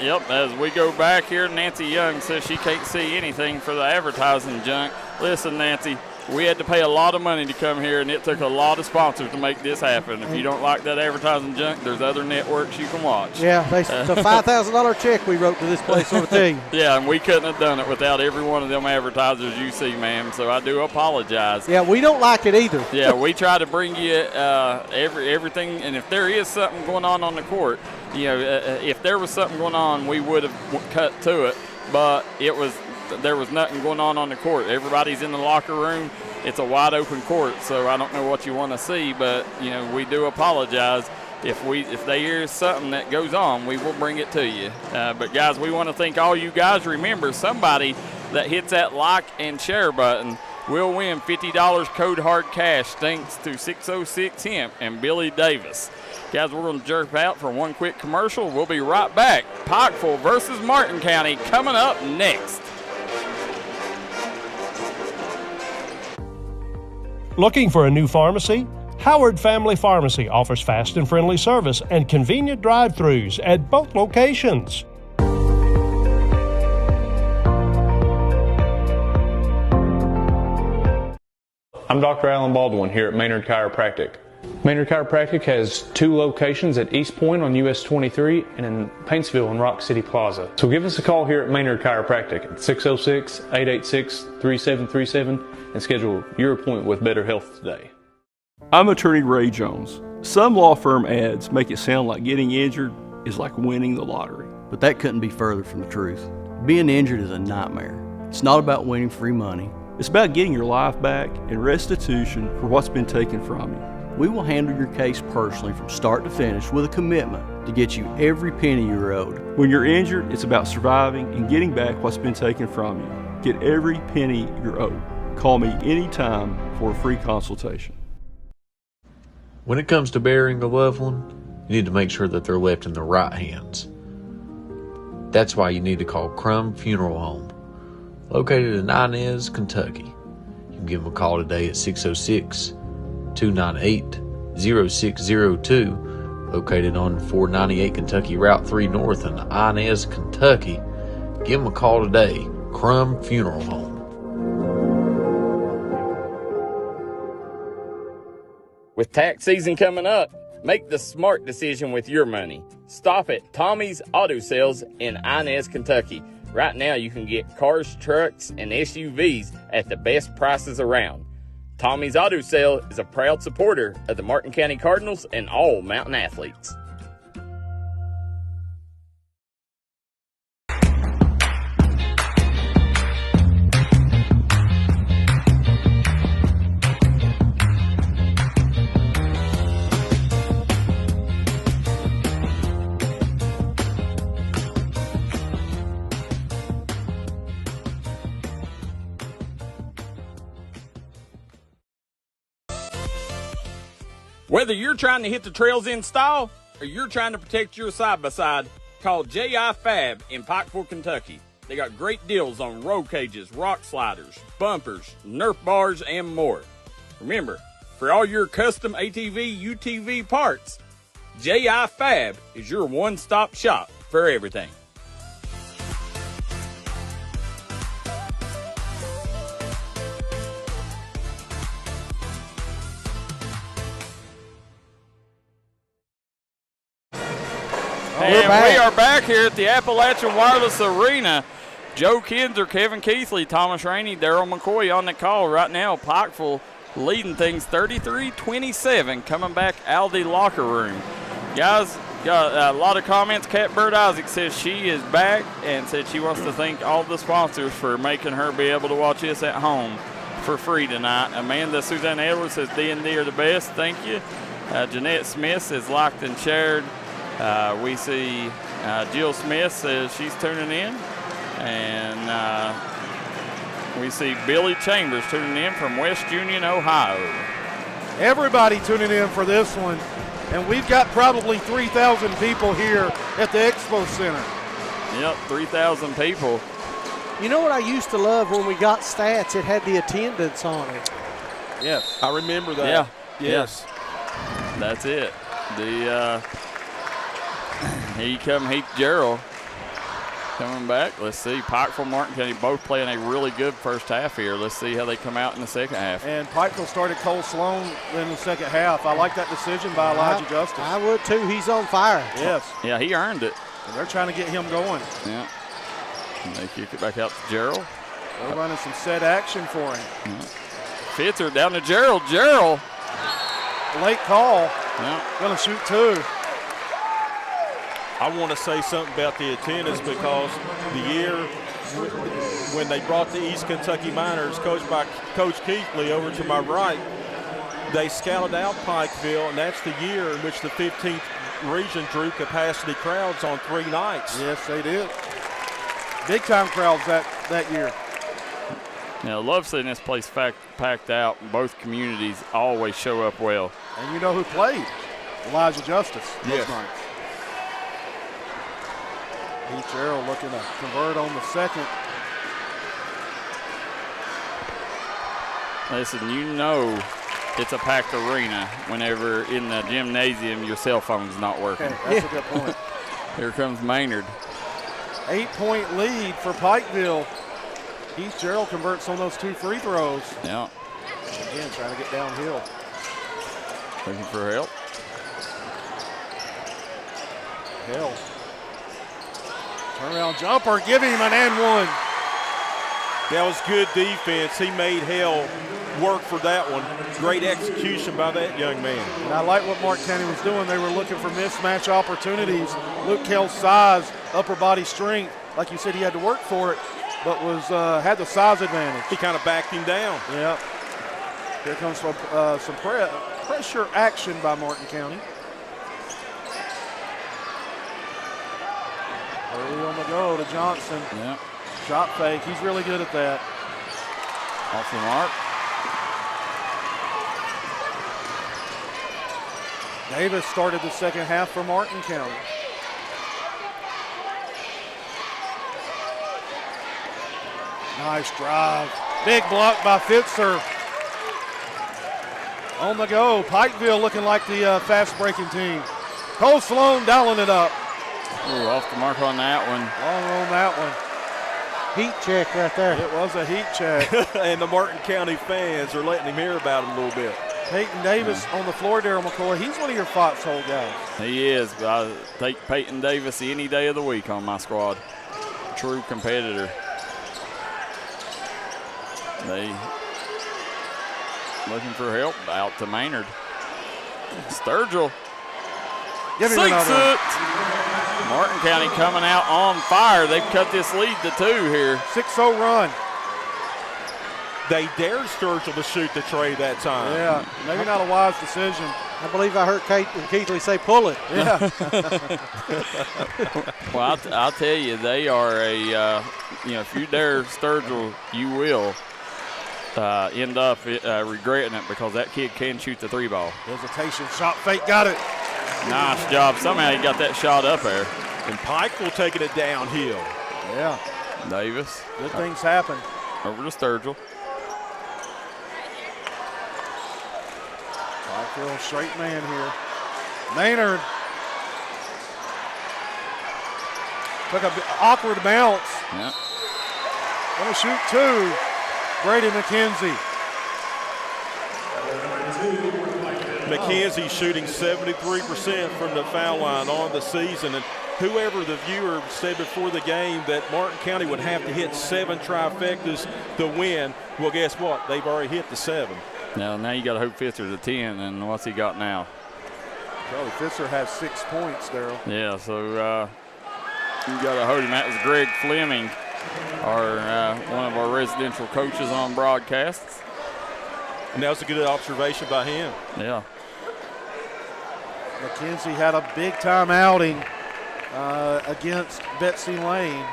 Yep, as we go back here, Nancy Young says she can't see anything for the advertising junk. Listen, Nancy, we had to pay a lot of money to come here, and it took a lot of sponsors to make this happen. If you don't like that advertising junk, there's other networks you can watch. Yeah, the $5,000 check we wrote to this place, I'll tell you. Yeah, and we couldn't have done it without every one of them advertisers you see, ma'am, so I do apologize. Yeah, we don't like it either. Yeah, we try to bring you everything, and if there is something going on the court, you know, if there was something going on, we would have cut to it, but there was nothing going on the court. Everybody's in the locker room. It's a wide open court, so I don't know what you want to see, but you know, we do apologize. If there is something that goes on, we will bring it to you. But guys, we want to thank all you guys. Remember, somebody that hits that like and share button will win $50 code hard cash thanks to 606 Hemp and Billy Davis. Guys, we're going to jerk out for one quick commercial. We'll be right back. Pikeville versus Martin County coming up next. Looking for a new pharmacy? Howard Family Pharmacy offers fast and friendly service and convenient drive-thrus at both locations. I'm Dr. Alan Baldwin here at Maynard Chiropractic. Maynard Chiropractic has 2 locations at East Point on US 23 and in Paintsville and Rock City Plaza. So give us a call here at Maynard Chiropractic at 606-886-3737 and schedule your appointment with Better Health today. I'm attorney Ray Jones. Some law firm ads make it sound like getting injured is like winning the lottery. But that couldn't be further from the truth. Being injured is a nightmare. It's not about winning free money. It's about getting your life back and restitution for what's been taken from you. We will handle your case personally from start to finish with a commitment to get you every penny you're owed. When you're injured, it's about surviving and getting back what's been taken from you. Get every penny you're owed. Call me anytime for a free consultation. When it comes to burying a loved one, you need to make sure that they're left in the right hands. That's why you need to call Crum Funeral Home, located in Inez, Kentucky. You can give them a call today at 606-298-0602, located on 498 Kentucky Route 3 North in Inez, Kentucky. Give them a call today, Crum Funeral Home. With tax season coming up, make the smart decision with your money. Stop at Tommy's Auto Sales in Inez, Kentucky. Right now you can get cars, trucks, and SUVs at the best prices around. Tommy's Auto Sale is a proud supporter of the Martin County Cardinals and all Mountain athletes. Whether you're trying to hit the trails in style or you're trying to protect your side-by-side, call J.I. Fab in Pikeville, Kentucky. They got great deals on roll cages, rock sliders, bumpers, Nerf bars, and more. Remember, for all your custom ATV, UTV parts, J.I. Fab is your one-stop shop for everything. And we are back here at the Appalachian Wireless Arena. Joe Kinzer, Kevin Keithley, Thomas Rainey, Daryl McCoy on the call right now. Pikeville leading things 33-27, coming back out of the locker room. Guys, got a lot of comments. Catbird Isaac says she is back and said she wants to thank all the sponsors for making her be able to watch this at home for free tonight. Amanda Suzanne Edwards says D&D are the best. Thank you. Jeanette Smith says liked and shared. We see Jill Smith says she's tuning in, and we see Billy Chambers tuning in from West Union, Ohio. Everybody tuning in for this one, and we've got probably 3,000 people here at the Expo Center. Yep, 3,000 people. You know what I used to love when we got stats? It had the attendance on it. Yes, I remember that. Yeah, yes, that's it. Here come Heath Gerald coming back. Let's see. Pikeville, Martin County both playing a really good first half here. Let's see how they come out in the second half. And Pikeville started Cole Sloan in the second half. I like that decision by Elijah Justice. I would too. He's on fire. Yes. Yeah, he earned it. And they're trying to get him going. Yeah. And they kick it back out to Gerald. They're running some set action for him. Yeah. Fitzer down to Gerald. Gerald. Late call. Yeah. Going to shoot two. I want to say something about the attendance because the year when they brought the East Kentucky Miners, coached by Coach Keithley, over to my right, they scouted out Pikeville, and that's the year in which the 15th region drew capacity crowds on 3 nights. Yes, they did. Big-time crowds that year. Now, love seeing this place packed out. Both communities always show up well. And you know who played? Elijah Justice those nights. Heath Gerald looking to convert on the second. Listen, you know it's a packed arena whenever in the gymnasium your cell phone's not working. Okay, that's a good point. Here comes Maynard. 8-point lead for Pikeville. Heath Gerald converts on those 2 free throws. Yeah. Again, trying to get downhill. Looking for help. Hill. Turnaround jumper, give him an and one. That was good defense. He made Hell work for that one. Great execution by that young man. And I like what Martin County was doing. They were looking for mismatch opportunities. Luke Hill's size, upper body strength, like you said, he had to work for it, but had the size advantage. He kind of backed him down. Yep. Here comes some pressure action by Martin County. Early on the go to Johnson. Yep. Shot fake. He's really good at that. Off the mark. Davis started the second half for Martin County. Nice drive. Big block by Fitzer. On the go. Pikeville looking like the fast breaking team. Cole Sloan dialing it up. Ooh, off the mark on that one. Long on that one. Heat check right there. It was a heat check. And the Martin County fans are letting him hear about it a little bit. Peyton Davis on the floor, Daryl McCoy. He's one of your foxhole guys. He is. I take Peyton Davis any day of the week on my squad. True competitor. They looking for help out to Maynard. Sturgill. Give him Sinks another. it. Martin County coming out on fire. They've cut this lead to 2 here. 6-0 run. They dared Sturgill to shoot the tray that time. Yeah, maybe not a wise decision. I believe I heard Keithley say pull it. Yeah. Well, I'll tell you, they are if you dare Sturgill, you will end up regretting it because that kid can shoot the 3-ball. Hesitation, shot fake, got it. Nice job. Somehow he got that shot up there. And Pikeville taking it downhill. Yeah. Davis. Good things happen. Over to Sturgill. Pikeville, straight man here. Maynard. Took an awkward bounce. Yeah. Gonna shoot 2. Brady McKenzie. McKenzie shooting 73% from the foul line on the season. And whoever the viewer said before the game that Martin County would have to hit 7 trifectas to win, well, guess what? They've already hit the 7. Now you got to hope Fitzer's a 10, and what's he got now? Charlie Fitzer has 6 points, Daryl. Yeah, so you got to hold him. That was Greg Fleming, one of our residential coaches on broadcasts. And that was a good observation by him. Yeah. McKenzie had a big-time outing against Betsy Lane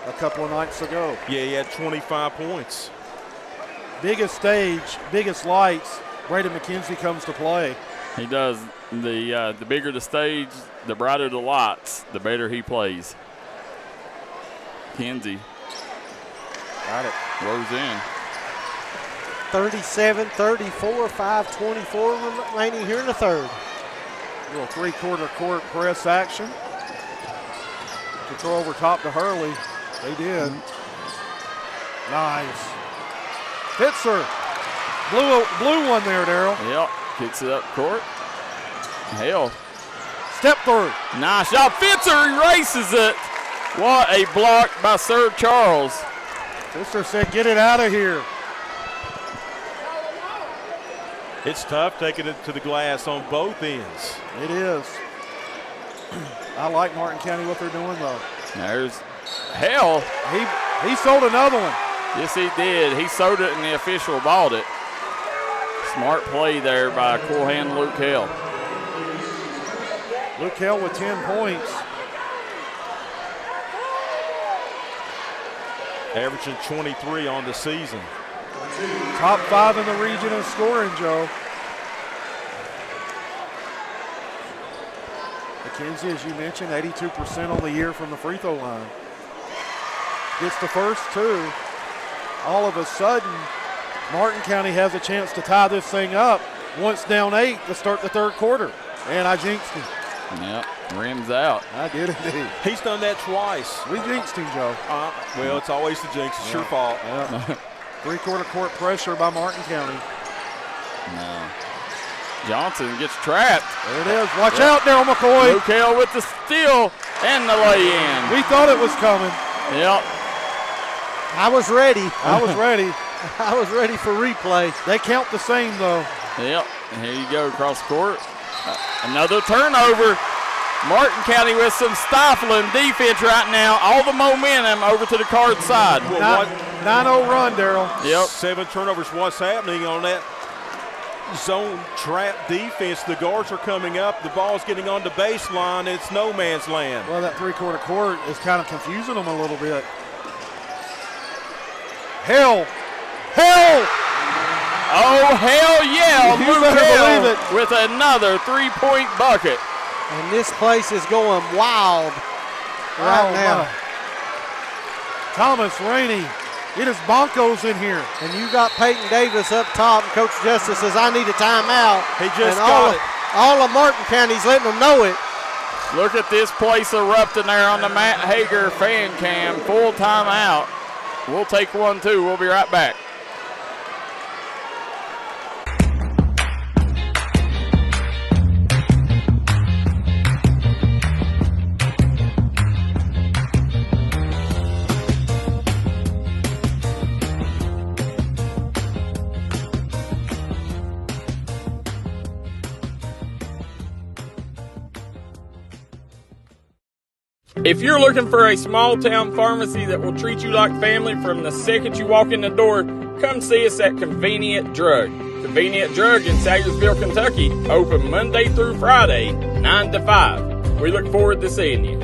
a couple of nights ago. Yeah, he had 25 points. Biggest stage, biggest lights, Brady McKenzie comes to play. He does. The bigger the stage, the brighter the lights, the better he plays. Kenzie. Got it. Rolls in. 37-34, 5:24 remaining here in the third. Little 3-quarter court press action. To throw over top to Hurley. They did. Nice. Fitzer. Blew one there, Daryl. Yep. Kicks it up court. Hell. Step through. Nice shot. Fitzer erases it. What a block by Sir Charles. Fitzer said, get it out of here. It's tough taking it to the glass on both ends. It is. I like Martin County, what they're doing, though. There's Hell. He sold another one. Yes, he did. He sold it and the official bought it. Smart play there by cool hand Luke Hell. Luke Hell with 10 points. Averaging 23 on the season. Top 5 in the region in scoring, Joe. McKenzie, as you mentioned, 82% on the year from the free throw line. Gets the first 2. All of a sudden, Martin County has a chance to tie this thing up. Once down 8 to start the third quarter. And I jinxed him. Yep, rims out. I did indeed. He's done that twice. We jinxed him, Joe. Well, it's always the jinx. It's your fault. Yeah. 3-quarter court pressure by Martin County. No. Johnson gets trapped. There it is. Watch out, Daryl McCoy. Luke Hale with the steal and the lay-in. We thought it was coming. Yep. I was ready. I was ready. I was ready for replay. They count the same, though. Yep. And here you go across the court. Another turnover. Martin County with some stifling defense right now. All the momentum over to the Card side. 9-0 run, Daryl. Yep. 7 turnovers. What's happening on that zone trap defense? The guards are coming up. The ball's getting on the baseline. It's no man's land. Well, that three-quarter court is kind of confusing them a little bit. Hell! Oh, hell yeah. You Luke better Hale believe it. with another three-point bucket. And this place is going wild right now. My. Thomas Rainey. It is bonkos in here. And you got Peyton Davis up top, and Coach Justice says, I need a timeout. He just and got it. All of Martin County's letting them know it. Look at this place erupting there on the Matt Hager fan cam. Full timeout. We'll take one, too. We'll be right back. If you're looking for a small town pharmacy that will treat you like family from the second you walk in the door, come see us at Convenient Drug. Convenient Drug in Sayersville, Kentucky, open Monday through Friday, 9 to 5. We look forward to seeing you.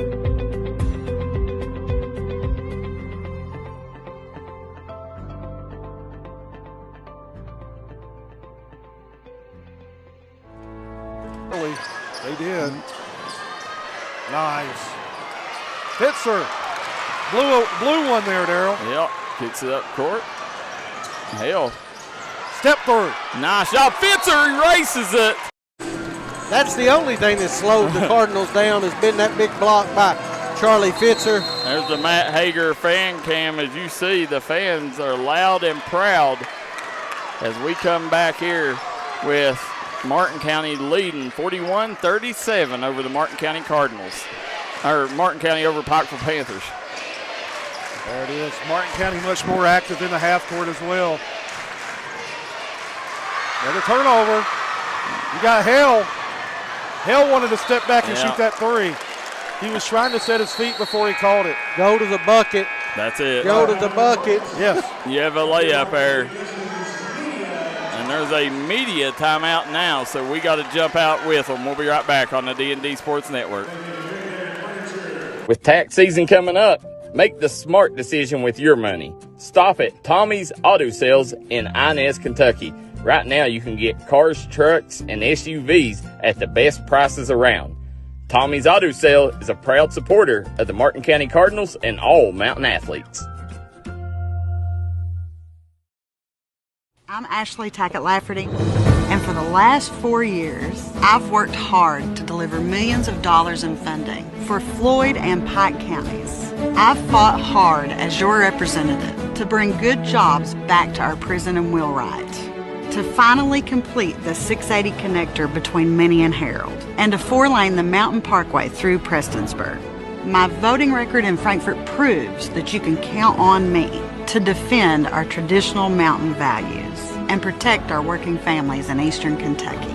They did. Nice. Fitzer. Blue one there, Daryl. Yep. Kicks it up court. Hale. Step through. Nice shot. Fitzer erases it. That's the only thing that slowed the Cardinals down has been that big block by Charlie Fitzer. There's the Matt Hager fan cam. As you see, the fans are loud and proud as we come back here with Martin County leading 41-37 over the Martin County Cardinals. Or Martin County over Pikeville Panthers. There it is. Martin County much more active in the half court as well. Another turnover. You got Hale. Hale wanted to step back and shoot that three. He was trying to set his feet before he called it. Go to the bucket. That's it. Go to the bucket. Yes. You have a layup there. And there's a media timeout now, so we got to jump out with them. We'll be right back on the D&D Sports Network. With tax season coming up, make the smart decision with your money. Stop at Tommy's Auto Sales in Inez, Kentucky. Right now you can get cars, trucks, and SUVs at the best prices around. Tommy's Auto Sale is a proud supporter of the Martin County Cardinals and all Mountain athletes. I'm Ashley Tackett Lafferty, and for the last 4 years, I've worked hard to deliver millions of dollars in funding for Floyd and Pike counties. I've fought hard as your representative to bring good jobs back to our prison in Wheelwright, to finally complete the 680 connector between Minnie and Harold, and to 4-lane the Mountain Parkway through Prestonsburg. My voting record in Frankfort proves that you can count on me to defend our traditional mountain values and protect our working families in Eastern Kentucky.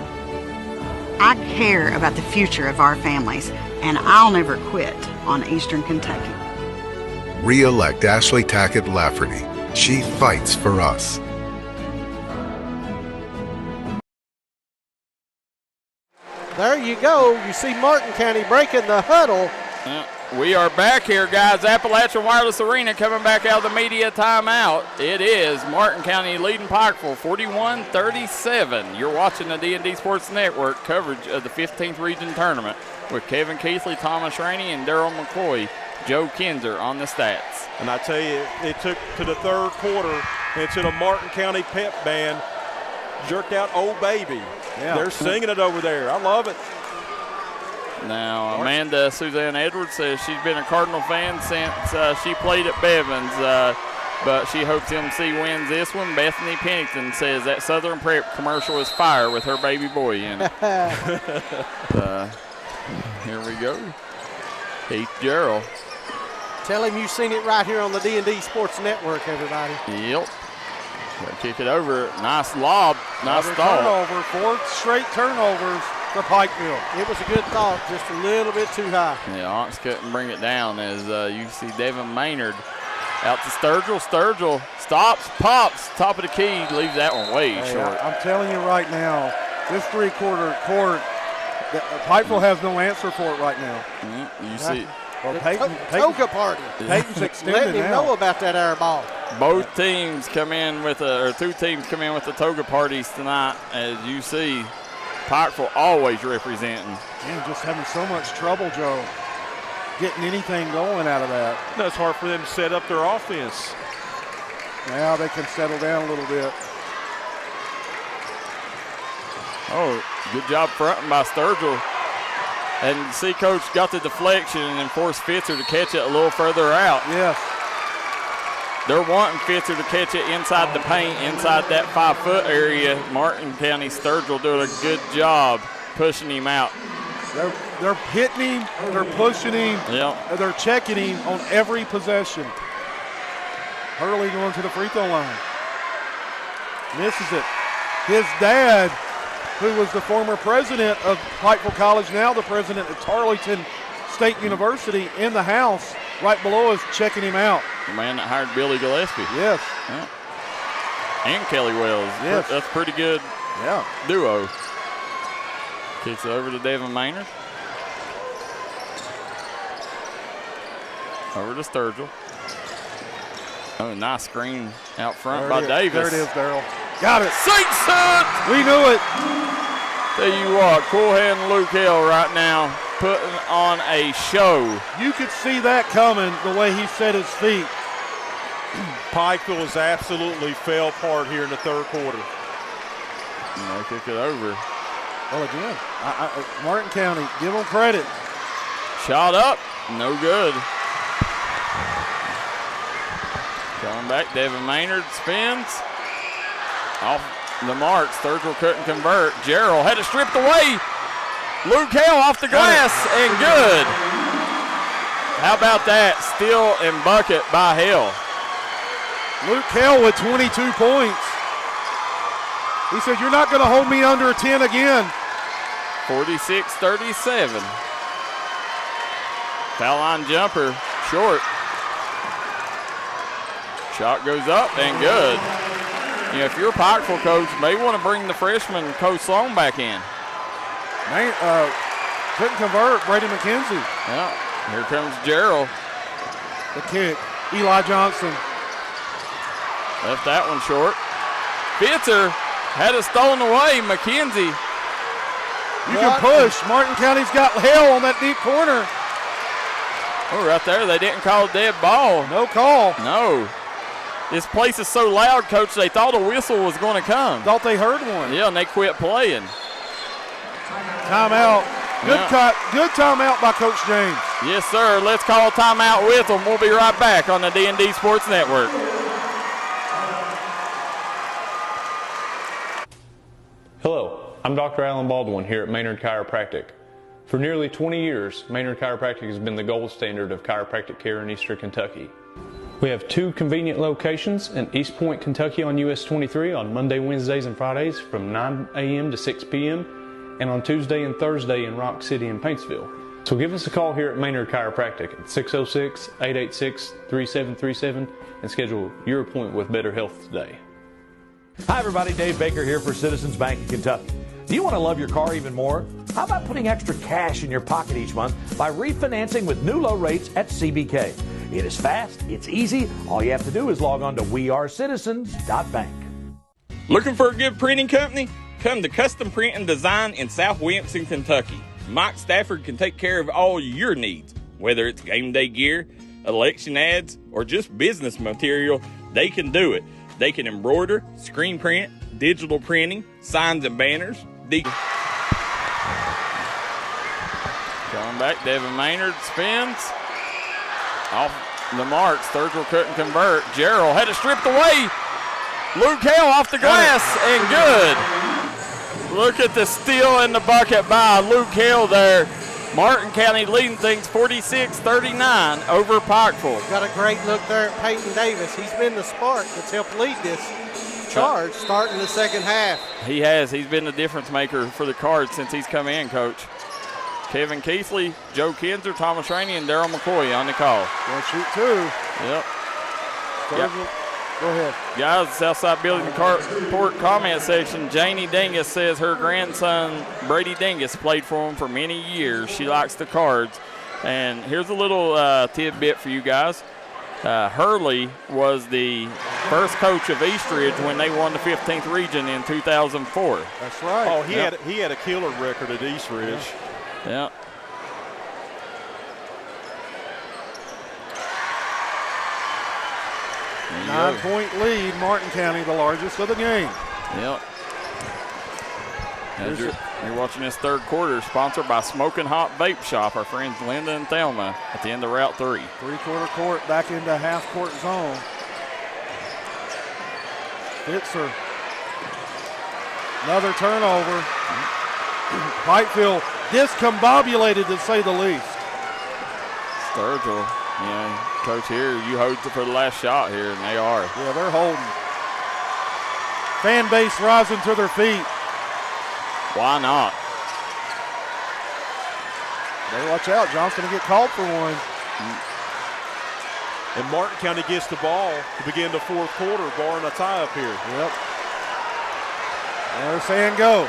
I care about the future of our families, and I'll never quit on Eastern Kentucky. Re-elect Ashley Tackett Lafferty. She fights for us. There you go. You see Martin County breaking the huddle. We are back here, guys. Appalachian Wireless Arena coming back out of the media timeout. It is Martin County leading Pikeville 41-37. You're watching the D&D Sports Network coverage of the 15th Region Tournament with Kevin Keithley, Thomas Rainey, and Daryl McCoy. Joe Kinzer on the stats. And I tell you, it took to the third quarter until the Martin County pep band jerked out Old Baby. Yeah. They're singing it over there. I love it. Now, Amanda Suzanne Edwards says she's been a Cardinal fan since she played at Bevins. but she hopes MC wins this one. Bethany Pennington says that Southern Prep commercial is fire with her baby boy in it. Here we go. Heath Gerald. Tell him you've seen it right here on the D&D Sports Network, everybody. Yep. Kick it over. Nice lob. Nice thought. Turnover. 4 straight turnovers for Pikeville. It was a good thought, just a little bit too high. Yeah, Onyx couldn't bring it down as you see Devin Maynard out to Sturgill. Sturgill stops, pops, top of the key, leaves that one way short. I'm telling you right now, this three-quarter court, Pikeville has no answer for it right now. You see. Well, Toga party. Peyton's extended Let him know about that air ball. Both teams come in with two teams come in with the toga parties tonight, as you see. Pikeville always representing. Man, just having so much trouble, Joe, getting anything going out of that. No, it's hard for them to set up their offense. Now they can settle down a little bit. Oh, good job fronting by Sturgill. And see, Coach got the deflection and forced Fitzer to catch it a little further out. Yes. They're wanting Fitzer to catch it inside the paint, inside that 5-foot area. Martin County Sturgill doing a good job pushing him out. They're hitting him, they're pushing him, they're checking him on every possession. Hurley going to the free throw line. Misses it. His dad, who was the former president of Pikeville College, now the president at Tarleton State University, in the house right below us, checking him out. The man that hired Billy Gillespie. Yes. Yeah. And Kelly Wells. Yes. That's pretty good duo. Kicks it over to Devin Maynard. Over to Sturgill. Oh, nice screen out front by Davis. There it is, Darryl. Got it. Simpson! We knew it. Tell you what, Cool Hand Luke Hill right now putting on a show. You could see that coming the way he set his feet. Pikeville has absolutely fell apart here in the third quarter. And they kick it over. Well, again, Martin County, give them credit. Shot up, no good. Coming back, Devin Maynard spins. Off the mark, Sturgill couldn't convert. Gerald had it stripped away. Luke Hale off the glass and good. How about that? Steal and bucket by Hale. Luke Hale with 22 points. He said, you're not going to hold me under a 10 again. 46-37. Foul line jumper, short. Shot goes up and good. You know, if you're a Pikeville coach, you may want to bring the freshman Coach Sloan back in. Couldn't convert, Brady McKenzie. Yeah, here comes Gerald. The kick, Eli Johnson. Left that one short. Fitzer had it stolen away, McKenzie. You can push. Martin County's got hell on that deep corner. Oh, right there, they didn't call a dead ball. No call. No. This place is so loud, Coach, they thought a whistle was going to come. Thought they heard one. Yeah, and they quit playing. Timeout. Good timeout by Coach James. Yes, sir. Let's call a timeout with them. We'll be right back on the D&D Sports Network. Hello, I'm Dr. Alan Baldwin here at Maynard Chiropractic. For nearly 20 years, Maynard Chiropractic has been the gold standard of chiropractic care in Eastern Kentucky. We have 2 convenient locations in East Point, Kentucky on US 23 on Monday, Wednesdays, and Fridays from 9 a.m. to 6 p.m. and on Tuesday and Thursday in Rock City and Paintsville. So give us a call here at Maynard Chiropractic at 606-886-3737 and schedule your appointment with Better Health today. Hi everybody, Dave Baker here for Citizens Bank of Kentucky. Do you want to love your car even more? How about putting extra cash in your pocket each month by refinancing with new low rates at CBK? It is fast, it's easy. All you have to do is log on to wearecitizens.bank. Looking for a good printing company? Come to Custom Print and Design in South Williamson, Kentucky. Mike Stafford can take care of all your needs. Whether it's game day gear, election ads, or just business material, they can do it. They can embroider, screen print, digital printing, signs and banners. Going back, Devin Maynard spins. Off the mark. Sturgill couldn't convert. Gerald had it stripped away. Luke Hale off the glass and good. Look at the steal in the bucket by Luke Hale there. Martin County leading things 46-39 over Pikeville. Got a great look there at Peyton Davis. He's been the spark that's helped lead this charge starting the second half. He has. He's been the difference maker for the Cards since he's come in, Coach. Kevin Keithley, Joe Kinzer, Thomas Rainey, and Daryl McCoy on the call. Gonna shoot two. Yep. Yep. Go ahead. Guys, Southside Building Carport comment section, Janie Dingus says her grandson, Brady Dingus, played for him for many years. She likes the Cards. And here's a little tidbit for you guys. Hurley was the first coach of Eastridge when they won the 15th region in 2004. That's right. Oh, he had a killer record at Eastridge. Yeah. Nine-point lead, Martin County, the largest of the game. Yep. As you're watching this third quarter, sponsored by Smoking Hot Vape Shop, our friends Linda and Thelma at the end of Route 3. Three-quarter court back into half-court zone. Fitzer. Another turnover. Pikeville discombobulated, to say the least. Sturgill, Coach, here, you hold for the last shot here, and they are. Yeah, they're holding. Fan base rising to their feet. Why not? Better watch out. John's going to get called for one. And Martin County gets the ball to begin the fourth quarter, barring a tie up here. Yep. They're saying go.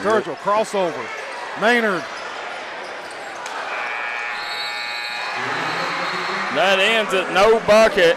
Sturgill, crossover. Maynard. That ends at no bucket,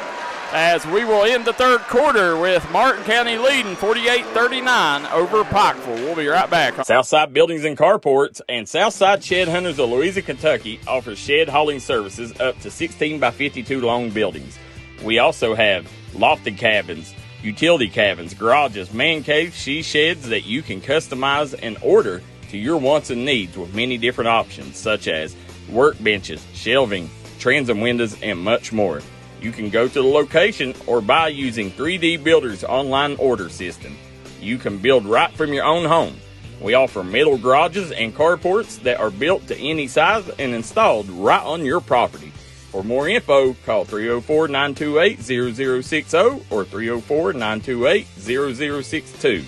as we will end the third quarter with Martin County leading 48-39 over Pikeville. We'll be right back. Southside Buildings and Carports and Southside Shed Hunters of Louisa, Kentucky offers shed hauling services up to 16 by 52 long buildings. We also have lofted cabins, utility cabins, garages, man caves, she sheds that you can customize and order to your wants and needs with many different options such as workbenches, shelving, transom windows, and much more. You can go to the location or buy using 3D Builder's online order system. You can build right from your own home. We offer metal garages and carports that are built to any size and installed right on your property. For more info, call 304-928-0060 or 304-928-0062.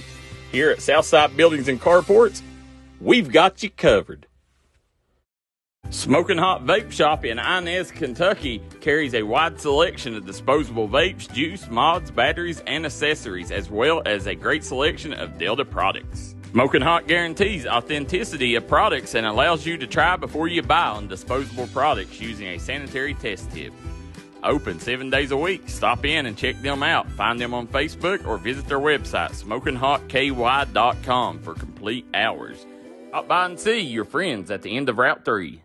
Here at Southside Buildings and Carports, we've got you covered. Smoking Hot Vape Shop in Inez, Kentucky carries a wide selection of disposable vapes, juice, mods, batteries, and accessories, as well as a great selection of Delta products. Smoking Hot guarantees authenticity of products and allows you to try before you buy on disposable products using a sanitary test tip. Open 7 days a week. Stop in and check them out. Find them on Facebook or visit their website, SmokingHotKY.com, for complete hours. Stop by and see your friends at the end of Route 3.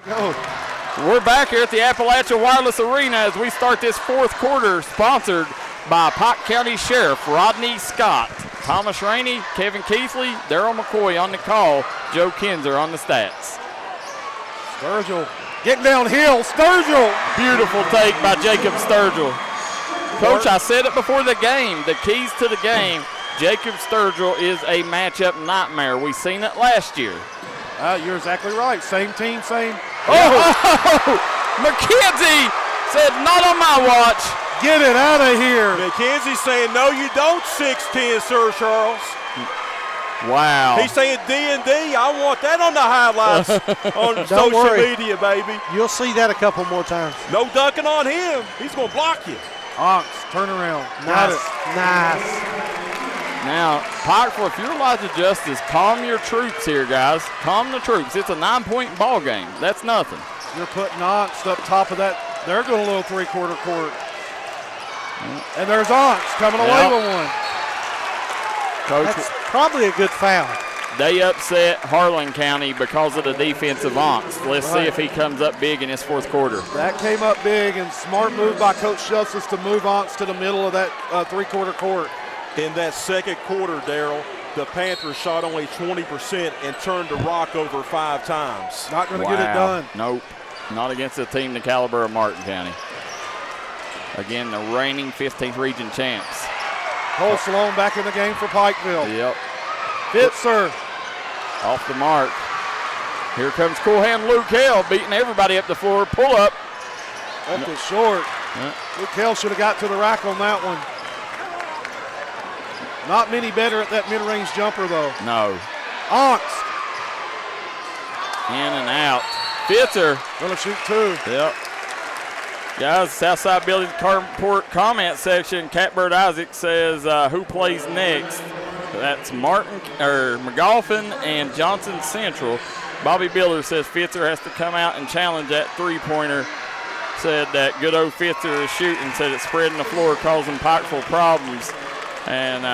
We're back here at the Appalachian Wireless Arena as we start this fourth quarter, sponsored by Pike County Sheriff Rodney Scott. Thomas Rainey, Kevin Keithley, Daryl McCoy on the call, Joe Kinzer on the stats. Sturgill getting downhill. Sturgill! Beautiful take by Jacob Sturgill. Coach, I said it before the game, the keys to the game, Jacob Sturgill is a matchup nightmare. We seen it last year. You're exactly right. Same team, same. McKenzie said, not on my watch. Get it out of here. McKenzie saying, no, you don't, 6'10", Sir Charles. Wow. He's saying D&D. I want that on the highlights on social media, baby. You'll see that a couple more times. No dunking on him. He's going to block you. Ox, turn around. Nice. Now, Pikeville, if you're Elijah Justice, calm your troops here, guys. Calm the troops. It's a 9-point ball game. That's nothing. You're putting Ox up top of that. They're going a little three-quarter court. And there's Ox coming away with one. Coach, that's probably a good foul. They upset Harlan County because of the defensive Ox. Let's see if he comes up big in this fourth quarter. That came up big, and smart move by Coach Justice to move Ox to the middle of that three-quarter court. In that second quarter, Daryl, the Panthers shot only 20% and turned the rock over 5 times. Not going to get it done. Nope. Not against a team the caliber of Martin County. Again, the reigning 15th region champs. Cole Sloan back in the game for Pikeville. Yep. Fitzer. Off the mark. Here comes cool hand Luke Hale beating everybody up the floor. Pull up. Left it short. Luke Hale should have got to the rack on that one. Not many better at that mid-range jumper, though. No. Onks. In and out. Fitzer. Gonna shoot two. Yep. Guys, Southside Building Carport comment section, Catbird Isaac says who plays next. That's McGolfin and Johnson Central. Bobby Biller says Fitzer has to come out and challenge that three-pointer. Said that good old Fitzer is shooting, said it's spreading the floor, causing Pikeville problems. And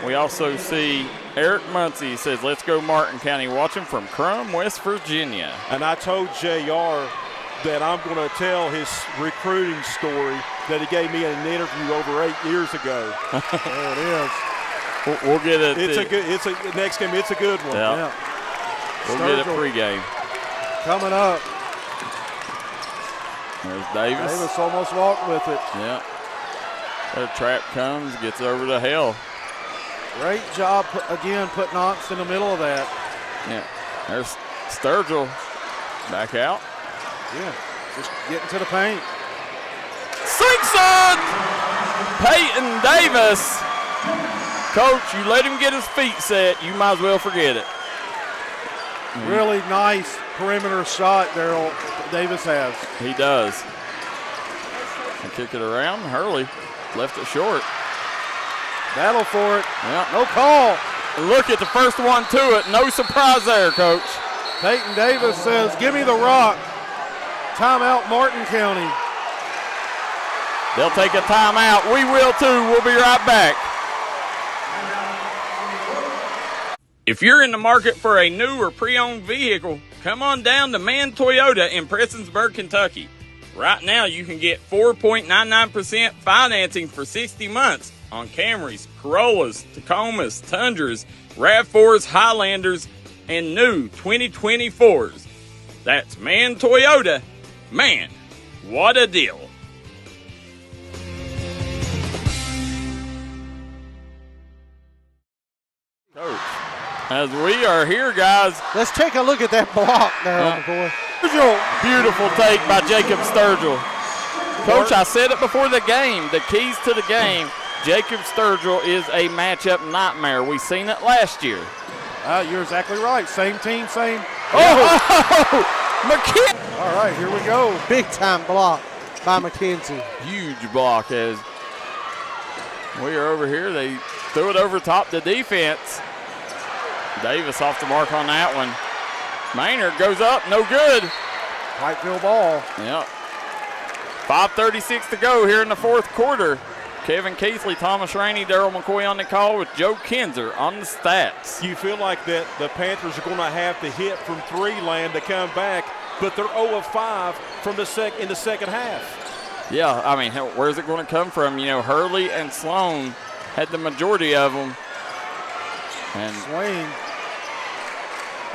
we also see Eric Muncie says, let's go Martin County, watching from Crum, West Virginia. And I told JR that I'm going to tell his recruiting story that he gave me in an interview over 8 years ago. There it is. We'll get it. Next game, it's a good one. Yeah. We'll get it pregame. Coming up. There's Davis. Davis almost walked with it. Yeah. The trap comes, gets over to Hale. Great job, again, putting Onks in the middle of that. Yeah. There's Sturgill back out. Yeah, just getting to the paint. Sinks it! Peyton Davis. Coach, you let him get his feet set, you might as well forget it. Really nice perimeter shot Daryl Davis has. He does. And kick it around. Hurley left it short. Battle for it. Yeah. No call. Look at the first one to it. No surprise there, Coach. Peyton Davis says, give me the rock. Timeout, Martin County. They'll take a timeout. We will too. We'll be right back. If you're in the market for a new or pre-owned vehicle, come on down to Mann Toyota in Prestonsburg, Kentucky. Right now, you can get 4.99% financing for 60 months on Camrys, Corollas, Tacomas, Tundras, RAV4s, Highlanders, and new 2024s. That's Mann Toyota. Man, what a deal. Coach, as we are here, guys. Let's take a look at that block there on the board. Beautiful take by Jacob Sturgill. Coach, I said it before the game. The keys to the game, Jacob Sturgill is a matchup nightmare. We seen it last year. You're exactly right. Same team, same. McKenzie. All right, here we go. Big time block by McKenzie. Huge block as we are over here. They threw it over top the defense. Davis off the mark on that one. Maynard goes up, no good. Pikeville ball. Yep. 5:36 to go here in the fourth quarter. Kevin Keithley, Thomas Rainey, Darryl McCoy on the call with Joe Kinzer on the stats. You feel like that the Panthers are going to have to hit from three land to come back, but they're 0 of 5 from in the second half. Yeah, I mean, where's it going to come from? You know, Hurley and Sloan had the majority of them. And Swain.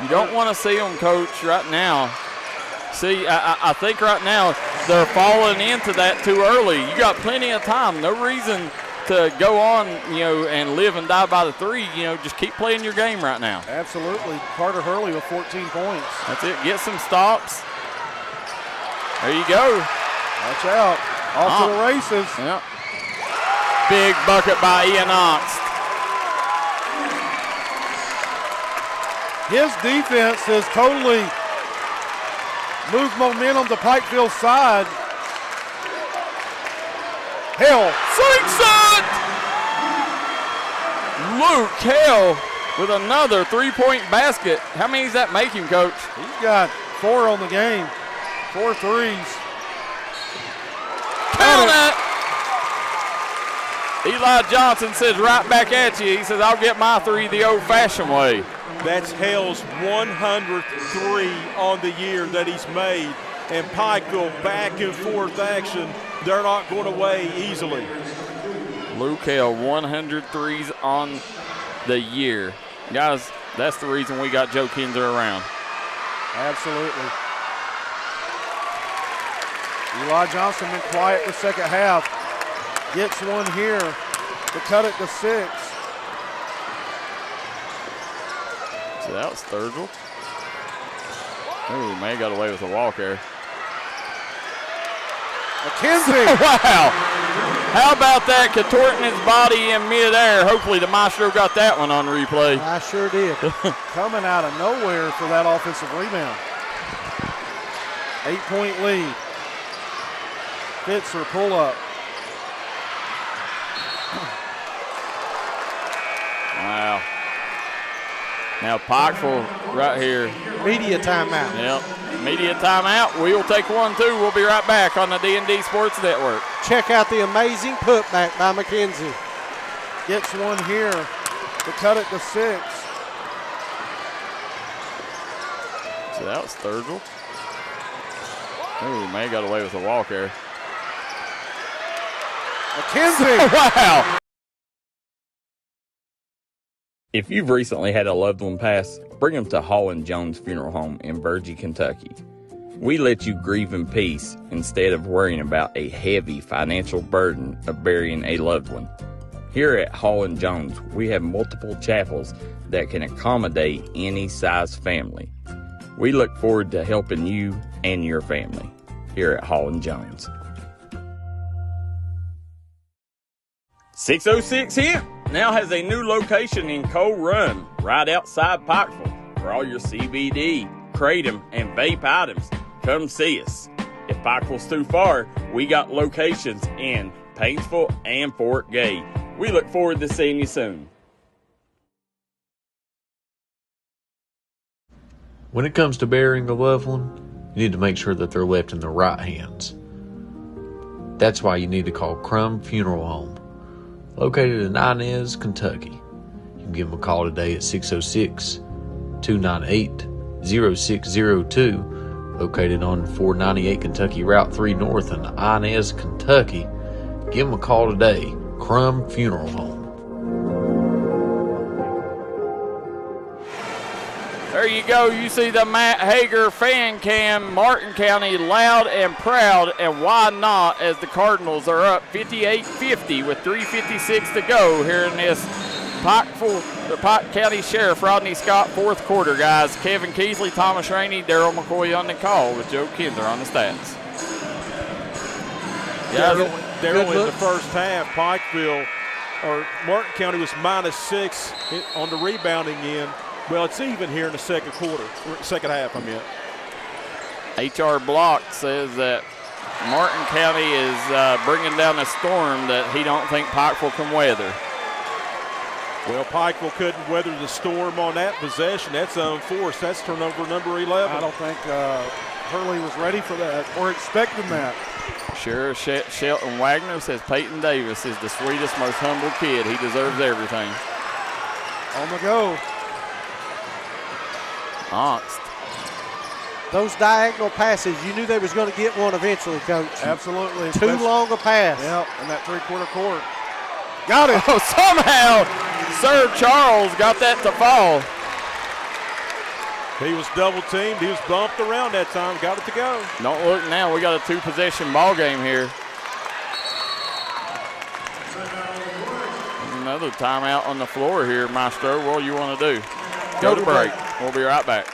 You don't want to see them, Coach, right now. See, I think right now they're falling into that too early. You got plenty of time. No reason to go on, you know, and live and die by the three. You know, just keep playing your game right now. Absolutely. Carter Hurley with 14 points. That's it. Get some stops. There you go. Watch out. Off to the races. Yep. Big bucket by Ian Onks. His defense has totally moved momentum to Pikeville's side. Hale. Sinks it! Luke Hale with another three-point basket. How many does that make him, Coach? He's got 4 on the game. 4 threes. Count it! Eli Johnson says right back at you. He says, I'll get my 3 the old-fashioned way. That's Hale's 100th 3 on the year that he's made. And Pikeville back and forth action. They're not going away easily. Luke Hale, 100 threes on the year. Guys, that's the reason we got Joe Kinzer around. Absolutely. Eli Johnson been quiet the second half. Gets one here to cut it to 6. So that was Sturgill. Ooh, May got away with a walk there. McKenzie. Wow. How about that? Contorting his body in midair. Hopefully the Maestro got that one on replay. I sure did. Coming out of nowhere for that offensive rebound. 8-point lead. Fitzer pull up. Wow. Now Pikeville right here. Media timeout. Yep. Media timeout. We'll take one, too. We'll be right back on the D&D Sports Network. Check out the amazing putback by McKenzie. Gets one here to cut it to 6. So that was Sturgill. Ooh, May got away with a walk there. McKenzie. Wow. If you've recently had a loved one pass, bring them to Hall & Jones Funeral Home in Virgie, Kentucky. We let you grieve in peace instead of worrying about a heavy financial burden of burying a loved one. Here at Hall & Jones, we have multiple chapels that can accommodate any size family. We look forward to helping you and your family here at Hall & Jones. 606 Hemp now has a new location in Coal Run, right outside Pikeville. For all your CBD, kratom, and vape items, come see us. If Pikeville's too far, we got locations in Paintsville and Fort Gay. We look forward to seeing you soon. When it comes to burying a loved one, you need to make sure that they're left in the right hands. That's why you need to call Crum Funeral Home, located in Inez, Kentucky. You can give them a call today at 606-298-0602, located on 498 Kentucky Route 3 North in Inez, Kentucky. Give them a call today, Crum Funeral Home. There you go. You see the Matt Hager fan cam. Martin County loud and proud, and why not, as the Cardinals are up 58-50 with 3:56 to go here in this Pike County Sheriff Rodney Scott fourth quarter, guys. Kevin Keithley, Thomas Rainey, Daryl McCoy on the call with Joe Kinder on the stats. Daryl in the first half, Pikeville, or Martin County was -6 on the rebounding end. Well, it's even here in the second half, I mean. H.R. Block says that Martin County is bringing down a storm that he don't think Pikeville can weather. Well, Pikeville couldn't weather the storm on that possession. That's unforced. That's turnover number 11. I don't think Hurley was ready for that or expecting that. Sure, Shelton Wagner says Peyton Davis is the sweetest, most humble kid. He deserves everything. On the go. Ongst. Those diagonal passes, you knew they was going to get one eventually, Coach. Absolutely. Too long a pass. Yep, in that three-quarter court. Got it. Oh, somehow Sir Charles got that to fall. He was double-teamed. He was bumped around that time. Got it to go. Don't look now. We got a two-possession ball game here. Another timeout on the floor here, Maestro. What do you want to do? Go to break. We'll be right back.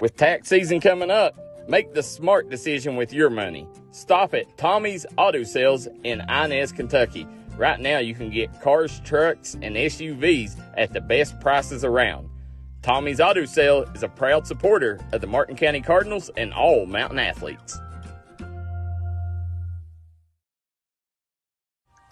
With tax season coming up, make the smart decision with your money. Stop at Tommy's Auto Sales in Inez, Kentucky. Right now, you can get cars, trucks, and SUVs at the best prices around. Tommy's Auto Sale is a proud supporter of the Martin County Cardinals and all Mountain athletes.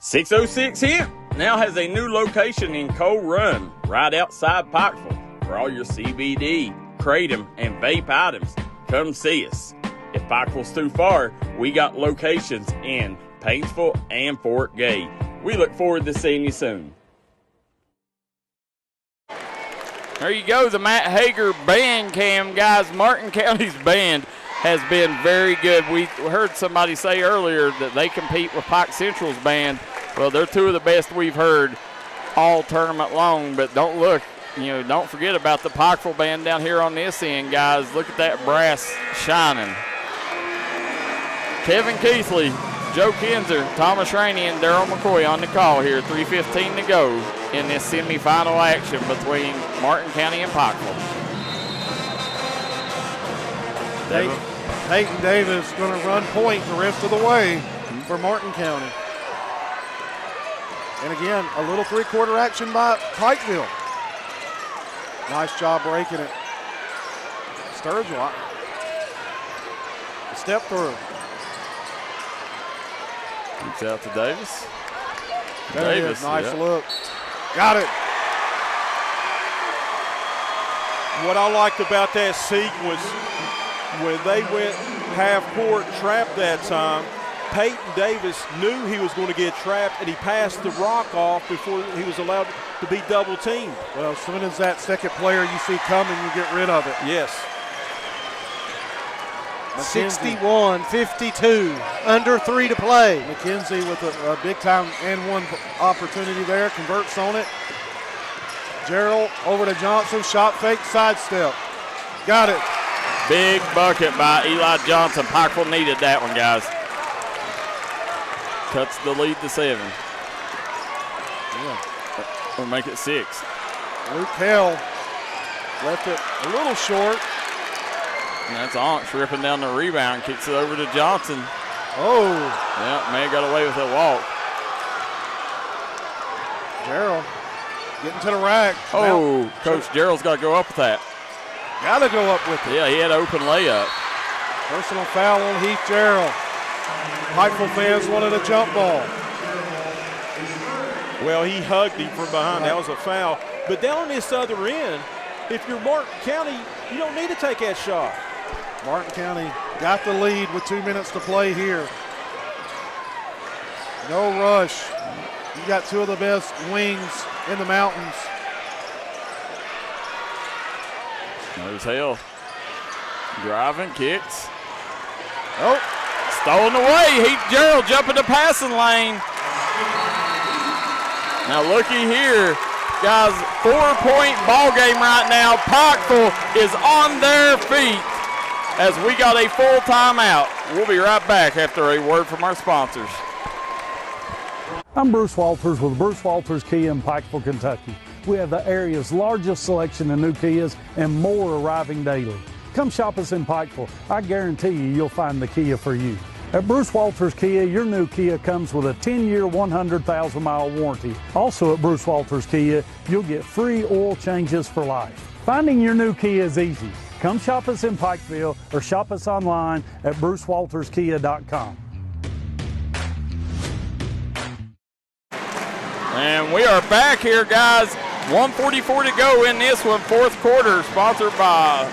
606 Hemp now has a new location in Coal Run, right outside Pikeville. For all your CBD, kratom, and vape items, come see us. If Pikeville's too far, we got locations in Paintsville and Fort Gay. We look forward to seeing you soon. There you go, the Matt Hager band cam, guys. Martin County's band has been very good. We heard somebody say earlier that they compete with Pike Central's band. Well, they're two of the best we've heard all tournament long, but don't forget about the Pikeville band down here on this end, guys. Look at that brass shining. Kevin Keithley, Joe Kinzer, Thomas Rainey, and Daryl McCoy on the call here. 3:15 to go in this semifinal action between Martin County and Pikeville. Peyton Davis going to run point the rest of the way for Martin County. And again, a little three-quarter action by Pikeville. Nice job breaking it. Sturgill. Step through. Reach out to Davis. There it is. Nice look. Got it. What I liked about that sequence, when they went half court trapped that time, Peyton Davis knew he was going to get trapped, and he passed the rock off before he was allowed to be double teamed. Well, as soon as that second player you see coming, you get rid of it. Yes. 61-52, under 3 to play. McKenzie with a big-time and one opportunity there, converts on it. Gerald over to Johnson, shot fake, sidestep. Got it. Big bucket by Eli Johnson. Pikeville needed that one, guys. Cuts the lead to 7. Yeah. Or make it 6. Luke Hale left it a little short. And that's Aunts ripping down the rebound, kicks it over to Johnson. Oh. Yeah, may have got away with that walk. Gerald getting to the rack. Oh, Coach Gerald's got to go up with that. Got to go up with it. Yeah, he had an open layup. Personal foul on Heath Gerald. Pikeville fans wanted a jump ball. Well, he hugged him from behind. That was a foul. But down on this other end, if you're Martin County, you don't need to take that shot. Martin County got the lead with 2 minutes to play here. No rush. You got two of the best wings in the mountains. There's Hale. Driving, kicks. Oh. Stolen away. Heath Gerald jumping the passing lane. Now looky here. Guys, 4-point ball game right now. Pikeville is on their feet as we got a full timeout. We'll be right back after a word from our sponsors. I'm Bruce Walters with Bruce Walters Kia in Pikeville, Kentucky. We have the area's largest selection of new Kias and more arriving daily. Come shop us in Pikeville. I guarantee you'll find the Kia for you. At Bruce Walters Kia, your new Kia comes with a 10-year, 100,000-mile warranty. Also at Bruce Walters Kia, you'll get free oil changes for life. Finding your new Kia is easy. Come shop us in Pikeville or shop us online at brucewalterskia.com. And we are back here, guys. 1:44 to go in this one, fourth quarter, sponsored by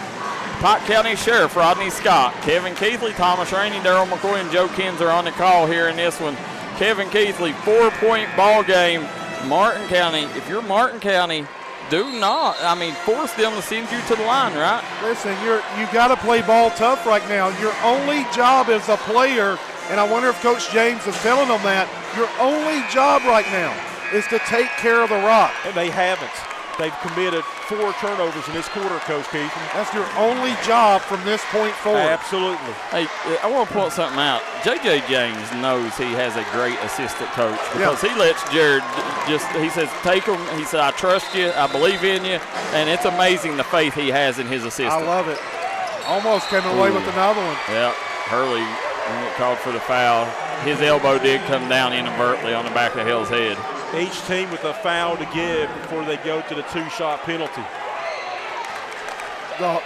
Pike County Sheriff Rodney Scott. Kevin Keithley, Thomas Rainey, Daryl McCoy, and Joe Kinzer on the call here in this one. Kevin Keithley, 4-point ball game. Martin County, if you're Martin County, force them to send you to the line, right? Listen, you got to play ball tough right now. Your only job as a player, and I wonder if Coach James is telling them that, your only job right now is to take care of the rock. And they haven't. They've committed 4 turnovers in this quarter, Coach Keith. That's your only job from this point forward. Absolutely. Hey, I want to point something out. J.J. James knows he has a great assistant coach because he lets Jared he says, take him. He said, I trust you. I believe in you. And it's amazing the faith he has in his assistant. I love it. Almost came away with another one. Yeah, Hurley called for the foul. His elbow did come down inadvertently on the back of Hill's head. Each team with a foul to give before they go to the 2-shot penalty.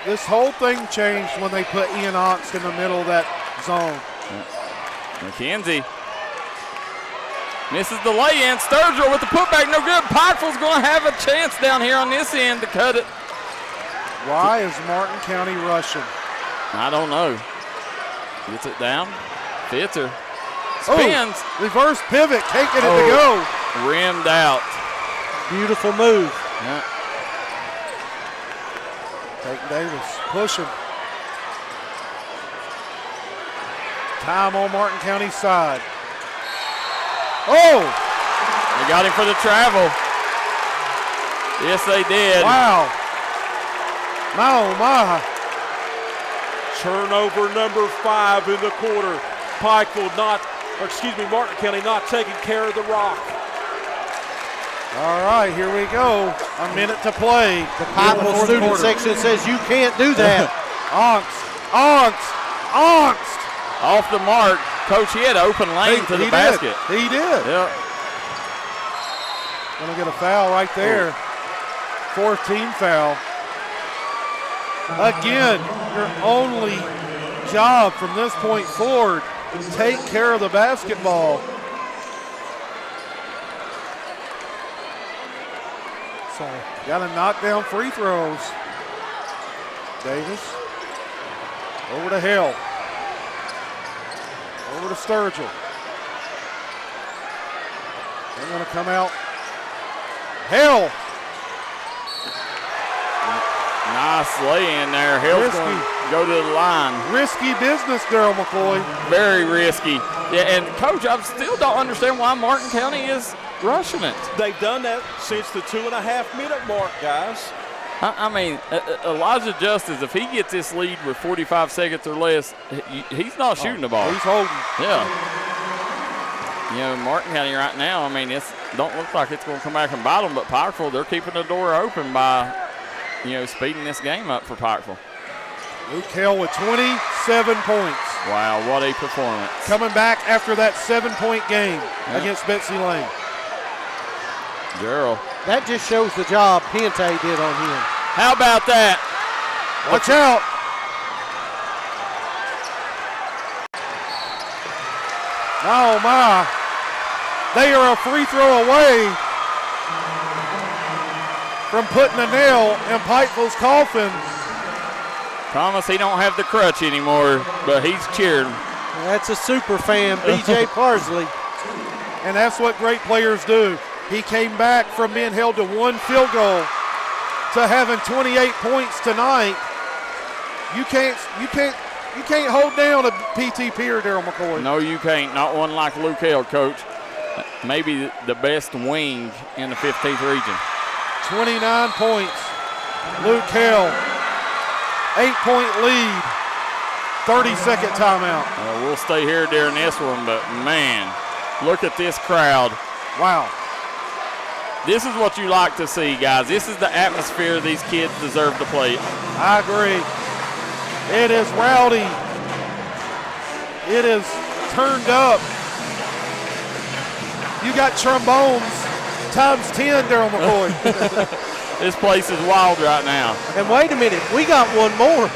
This whole thing changed when they put Ian Ox in the middle of that zone. McKenzie misses the lay-in. Sturgill with the putback, no good. Pikeville's going to have a chance down here on this end to cut it. Why is Martin County rushing? I don't know. Gets it down. Fitzer spins. Reverse pivot, can't get it to go. Rimmed out. Beautiful move. Yeah. Peyton Davis pushing. Time on Martin County's side. Oh! They got him for the travel. Yes, they did. Wow. My, oh my. Turnover number 5 in the quarter. Martin County not taking care of the rock. All right, here we go. A minute to play. The Pikeville student section says you can't do that. Angst. Off the mark. Coach, he had open lane to the basket. He did. Yep. Gonna get a foul right there. Fourth team foul. Again, your only job from this point forward, take care of the basketball. So, got to knock down free throws. Davis. Over to Hill. Over to Sturgill. They're going to come out. Hill. Nice lay-in there. Hill's going to go to the line. Risky business, Daryl McCoy. Very risky. Yeah, and, Coach, I still don't understand why Martin County is rushing it. They've done that since the 2.5-minute mark, guys. I mean, Elijah Justice, if he gets this lead with 45 seconds or less, he's not shooting the ball. He's holding. Yeah. You know, Martin County right now, I mean, it don't look like it's going to come back and bite them, but Pikeville, they're keeping the door open by, you know, speeding this game up for Pikeville. Luke Hale with 27 points. Wow, what a performance. Coming back after that 7-point game against Betsy Lane. Gerald. That just shows the job Pente did on him. How about that? Watch out. Oh, my. They are a free throw away from putting a nail in Pikeville's coffin. Thomas, he don't have the crutch anymore, but he's cheering. That's a super fan, B.J. Parsley. And that's what great players do. He came back from being held to one field goal to having 28 points tonight. You can't hold down a PTP or Daryl McCoy. No, you can't. Not one like Luke Hale, Coach. Maybe the best wing in the 15th region. 29 points. Luke Hale, 8-point lead. 30-second timeout. We'll stay here during this one, but man, look at this crowd. Wow. This is what you like to see, guys. This is the atmosphere these kids deserve to play. I agree. It is rowdy. It is turned up. You got trombones times 10, Daryl McCoy. This place is wild right now. And wait a minute, we got one more.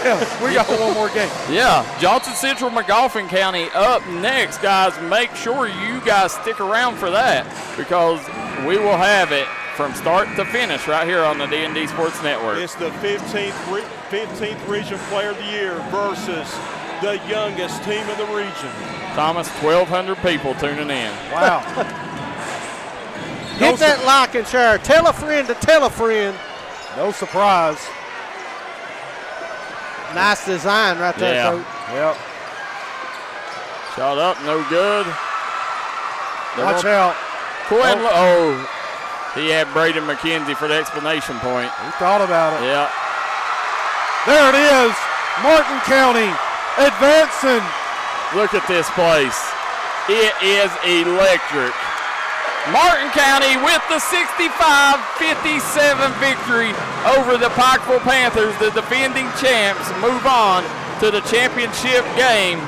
Yeah, we got one more game. Yeah, Johnson Central McGoffin County up next, guys. Make sure you guys stick around for that because we will have it from start to finish right here on the D&D Sports Network. It's the 15th Region Player of the Year versus the youngest team in the region. Thomas, 1,200 people tuning in. Wow. Hit that like and share. Tell a friend to tell a friend. No surprise. Nice design right there, Yeah. Coach. Yep. Shot up, no good. Watch out. Quinn, he had Braden McKenzie for the explanation point. He thought about it. Yeah. There it is. Martin County advancing. Look at this place. It is electric. Martin County with the 65-57 victory over the Pikeville Panthers, the defending champs, move on to the championship game.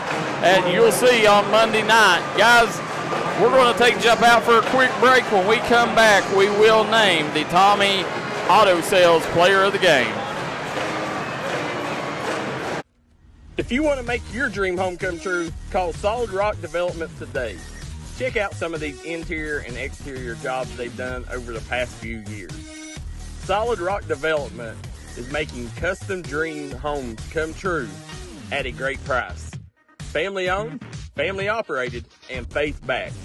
And you'll see on Monday night. Guys, we're going to jump out for a quick break. When we come back, we will name the Tommy Auto Sales Player of the Game. If you want to make your dream home come true, call Solid Rock Development today. Check out some of these interior and exterior jobs they've done over the past few years. Solid Rock Development is making custom dream homes come true at a great price. Family owned, family operated, and faith backed.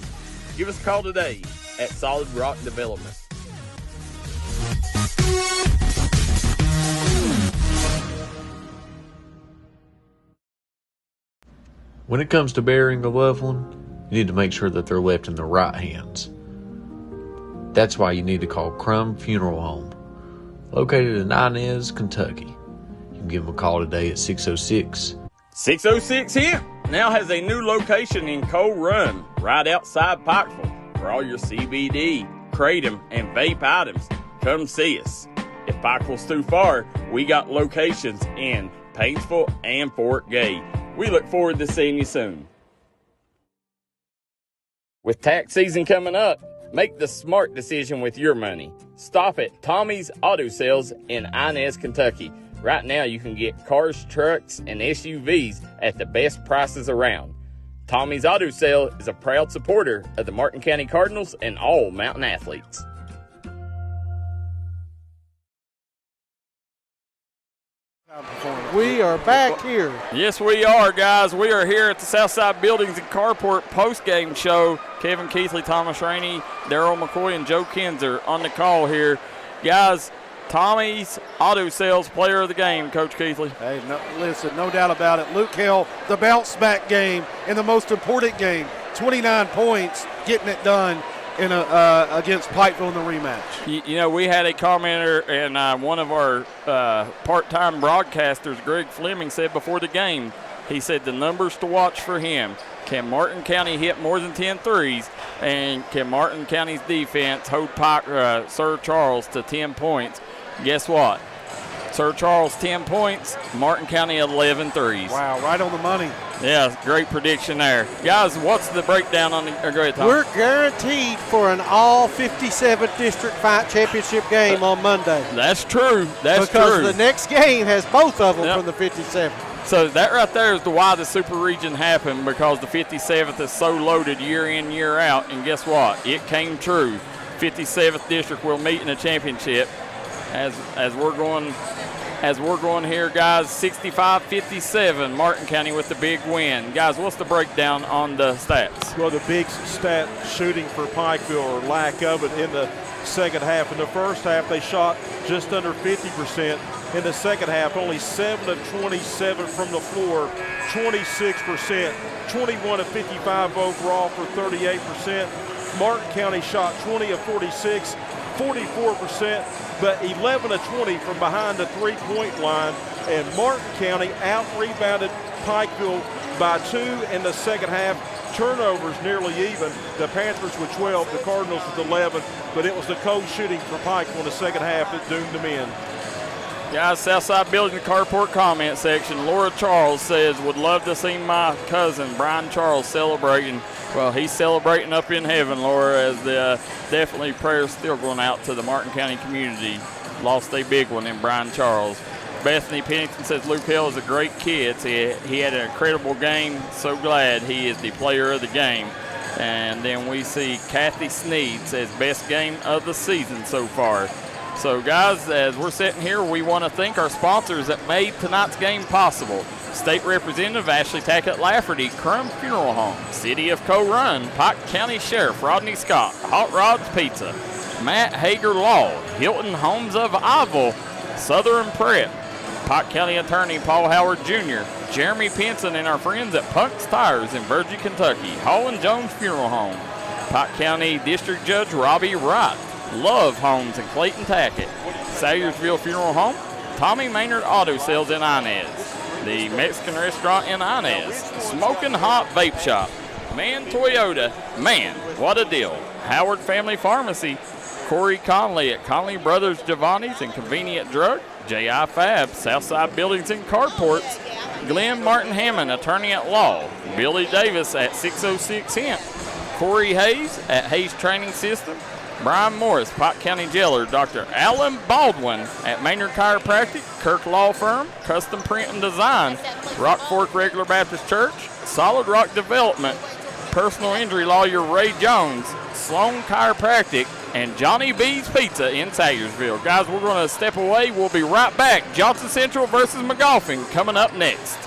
Give us a call today at Solid Rock Development. When it comes to burying a loved one, you need to make sure that they're left in the right hands. That's why you need to call Crum Funeral Home, located in Inez, Kentucky. You can give them a call today at 606. 606 here. now has a new location in Coal Run, right outside Pikeville. For all your CBD, kratom, and vape items, come see us. If Pikeville's too far, we got locations in Paintsville and Fort Gay. We look forward to seeing you soon. With tax season coming up, make the smart decision with your money. Stop at Tommy's Auto Sales in Inez, Kentucky. Right now you can get cars, trucks, and SUVs at the best prices around. Tommy's Auto Sale is a proud supporter of the Martin County Cardinals and all Mountain athletes. We are back here. Yes, we are, guys. We are here at the Southside Buildings and Carport postgame show. Kevin Keithley, Thomas Rainey, Daryl McCoy, and Joe Kinzer on the call here. Guys, Tommy's Auto Sales player of the game, Coach Keithley. Hey, listen, no doubt about it. Luke Hill, the bounce-back game in the most important game. 29 points, getting it done against Pikeville in the rematch. You know, we had a commenter, and one of our part-time broadcasters, Greg Fleming, said before the game, he said the numbers to watch for him. Can Martin County hit more than 10 threes, and can Martin County's defense hold Sir Charles to 10 points? Guess what? Sir Charles 10 points, Martin County 11 threes. Wow, right on the money. Yeah, great prediction there. Guys, what's the breakdown on the go ahead, Tom. We're guaranteed for an all 57th District Fight Championship game on Monday. That's true. That's because true. The next game has both of them from the 57th. So that right there is why the Super Region happened, because the 57th is so loaded year in, year out. And guess what? It came true. 57th District will meet in a championship as we're going here, guys. 65-57, Martin County with the big win. Guys, what's the breakdown on the stats? Well, the big stat shooting for Pikeville, or lack of it, in the second half. In the first half, they shot just under 50%. In the second half, only 7 of 27 from the floor, 26%, 21 of 55 overall for 38%. Martin County shot 20 of 46, 44%, but 11 of 20 from behind the three-point line. And Martin County out-rebounded Pikeville by 2 in the second half. Turnovers nearly even. The Panthers with 12, the Cardinals with 11, but it was the cold shooting for Pikeville in the second half that doomed them in. Guys, Southside Building Carport comment section. Laura Charles says, would love to see my cousin, Brian Charles, celebrating. Well, he's celebrating up in heaven, Laura, as definitely prayers still going out to the Martin County community. Lost a big one in Brian Charles. Bethany Pennington says Luke Hill is a great kid. He had an incredible game. So glad he is the player of the game. And then we see Kathy Sneed says best game of the season so far. So, guys, as we're sitting here, we want to thank our sponsors that made tonight's game possible. State Representative Ashley Tackett Lafferty, Crum Funeral Home, City of Coal Run, Pike County Sheriff Rodney Scott, Hot Rods Pizza, Matt Hager Law, Hilton Homes of Iville, Southern Prep, Pike County Attorney Paul Howard Jr., Jeremy Pinson, and our friends at Punk's Tires in Virgie, Kentucky, Hall and Jones Funeral Home, Pike County District Judge Robbie Wright, Love Homes in Clayton Tackett, Salyersville Funeral Home, Tommy Maynard Auto Sales in Inez, the Mexican Restaurant in Inez, Smoking Hot Vape Shop, Man Toyota, man, what a deal, Howard Family Pharmacy, Corey Conley at Conley Brothers Giovanni's and Convenient Drug, J.I. Fab, Southside Buildings and Carports, Glenn Martin Hammond, Attorney at Law, Billy Davis at 606 Hemp, Corey Hayes at Hayes Training System, Brian Morris, Pike County Jailer, Dr. Alan Baldwin at Maynard Chiropractic, Kirk Law Firm, Custom Print and Design, Rock Fork Regular Baptist Church, Solid Rock Development, Personal Injury Lawyer Ray Jones, Sloan Chiropractic, and Johnny B's Pizza in Salyersville. Guys, we're going to step away. We'll be right back. Johnson Central versus McGoffin coming up next.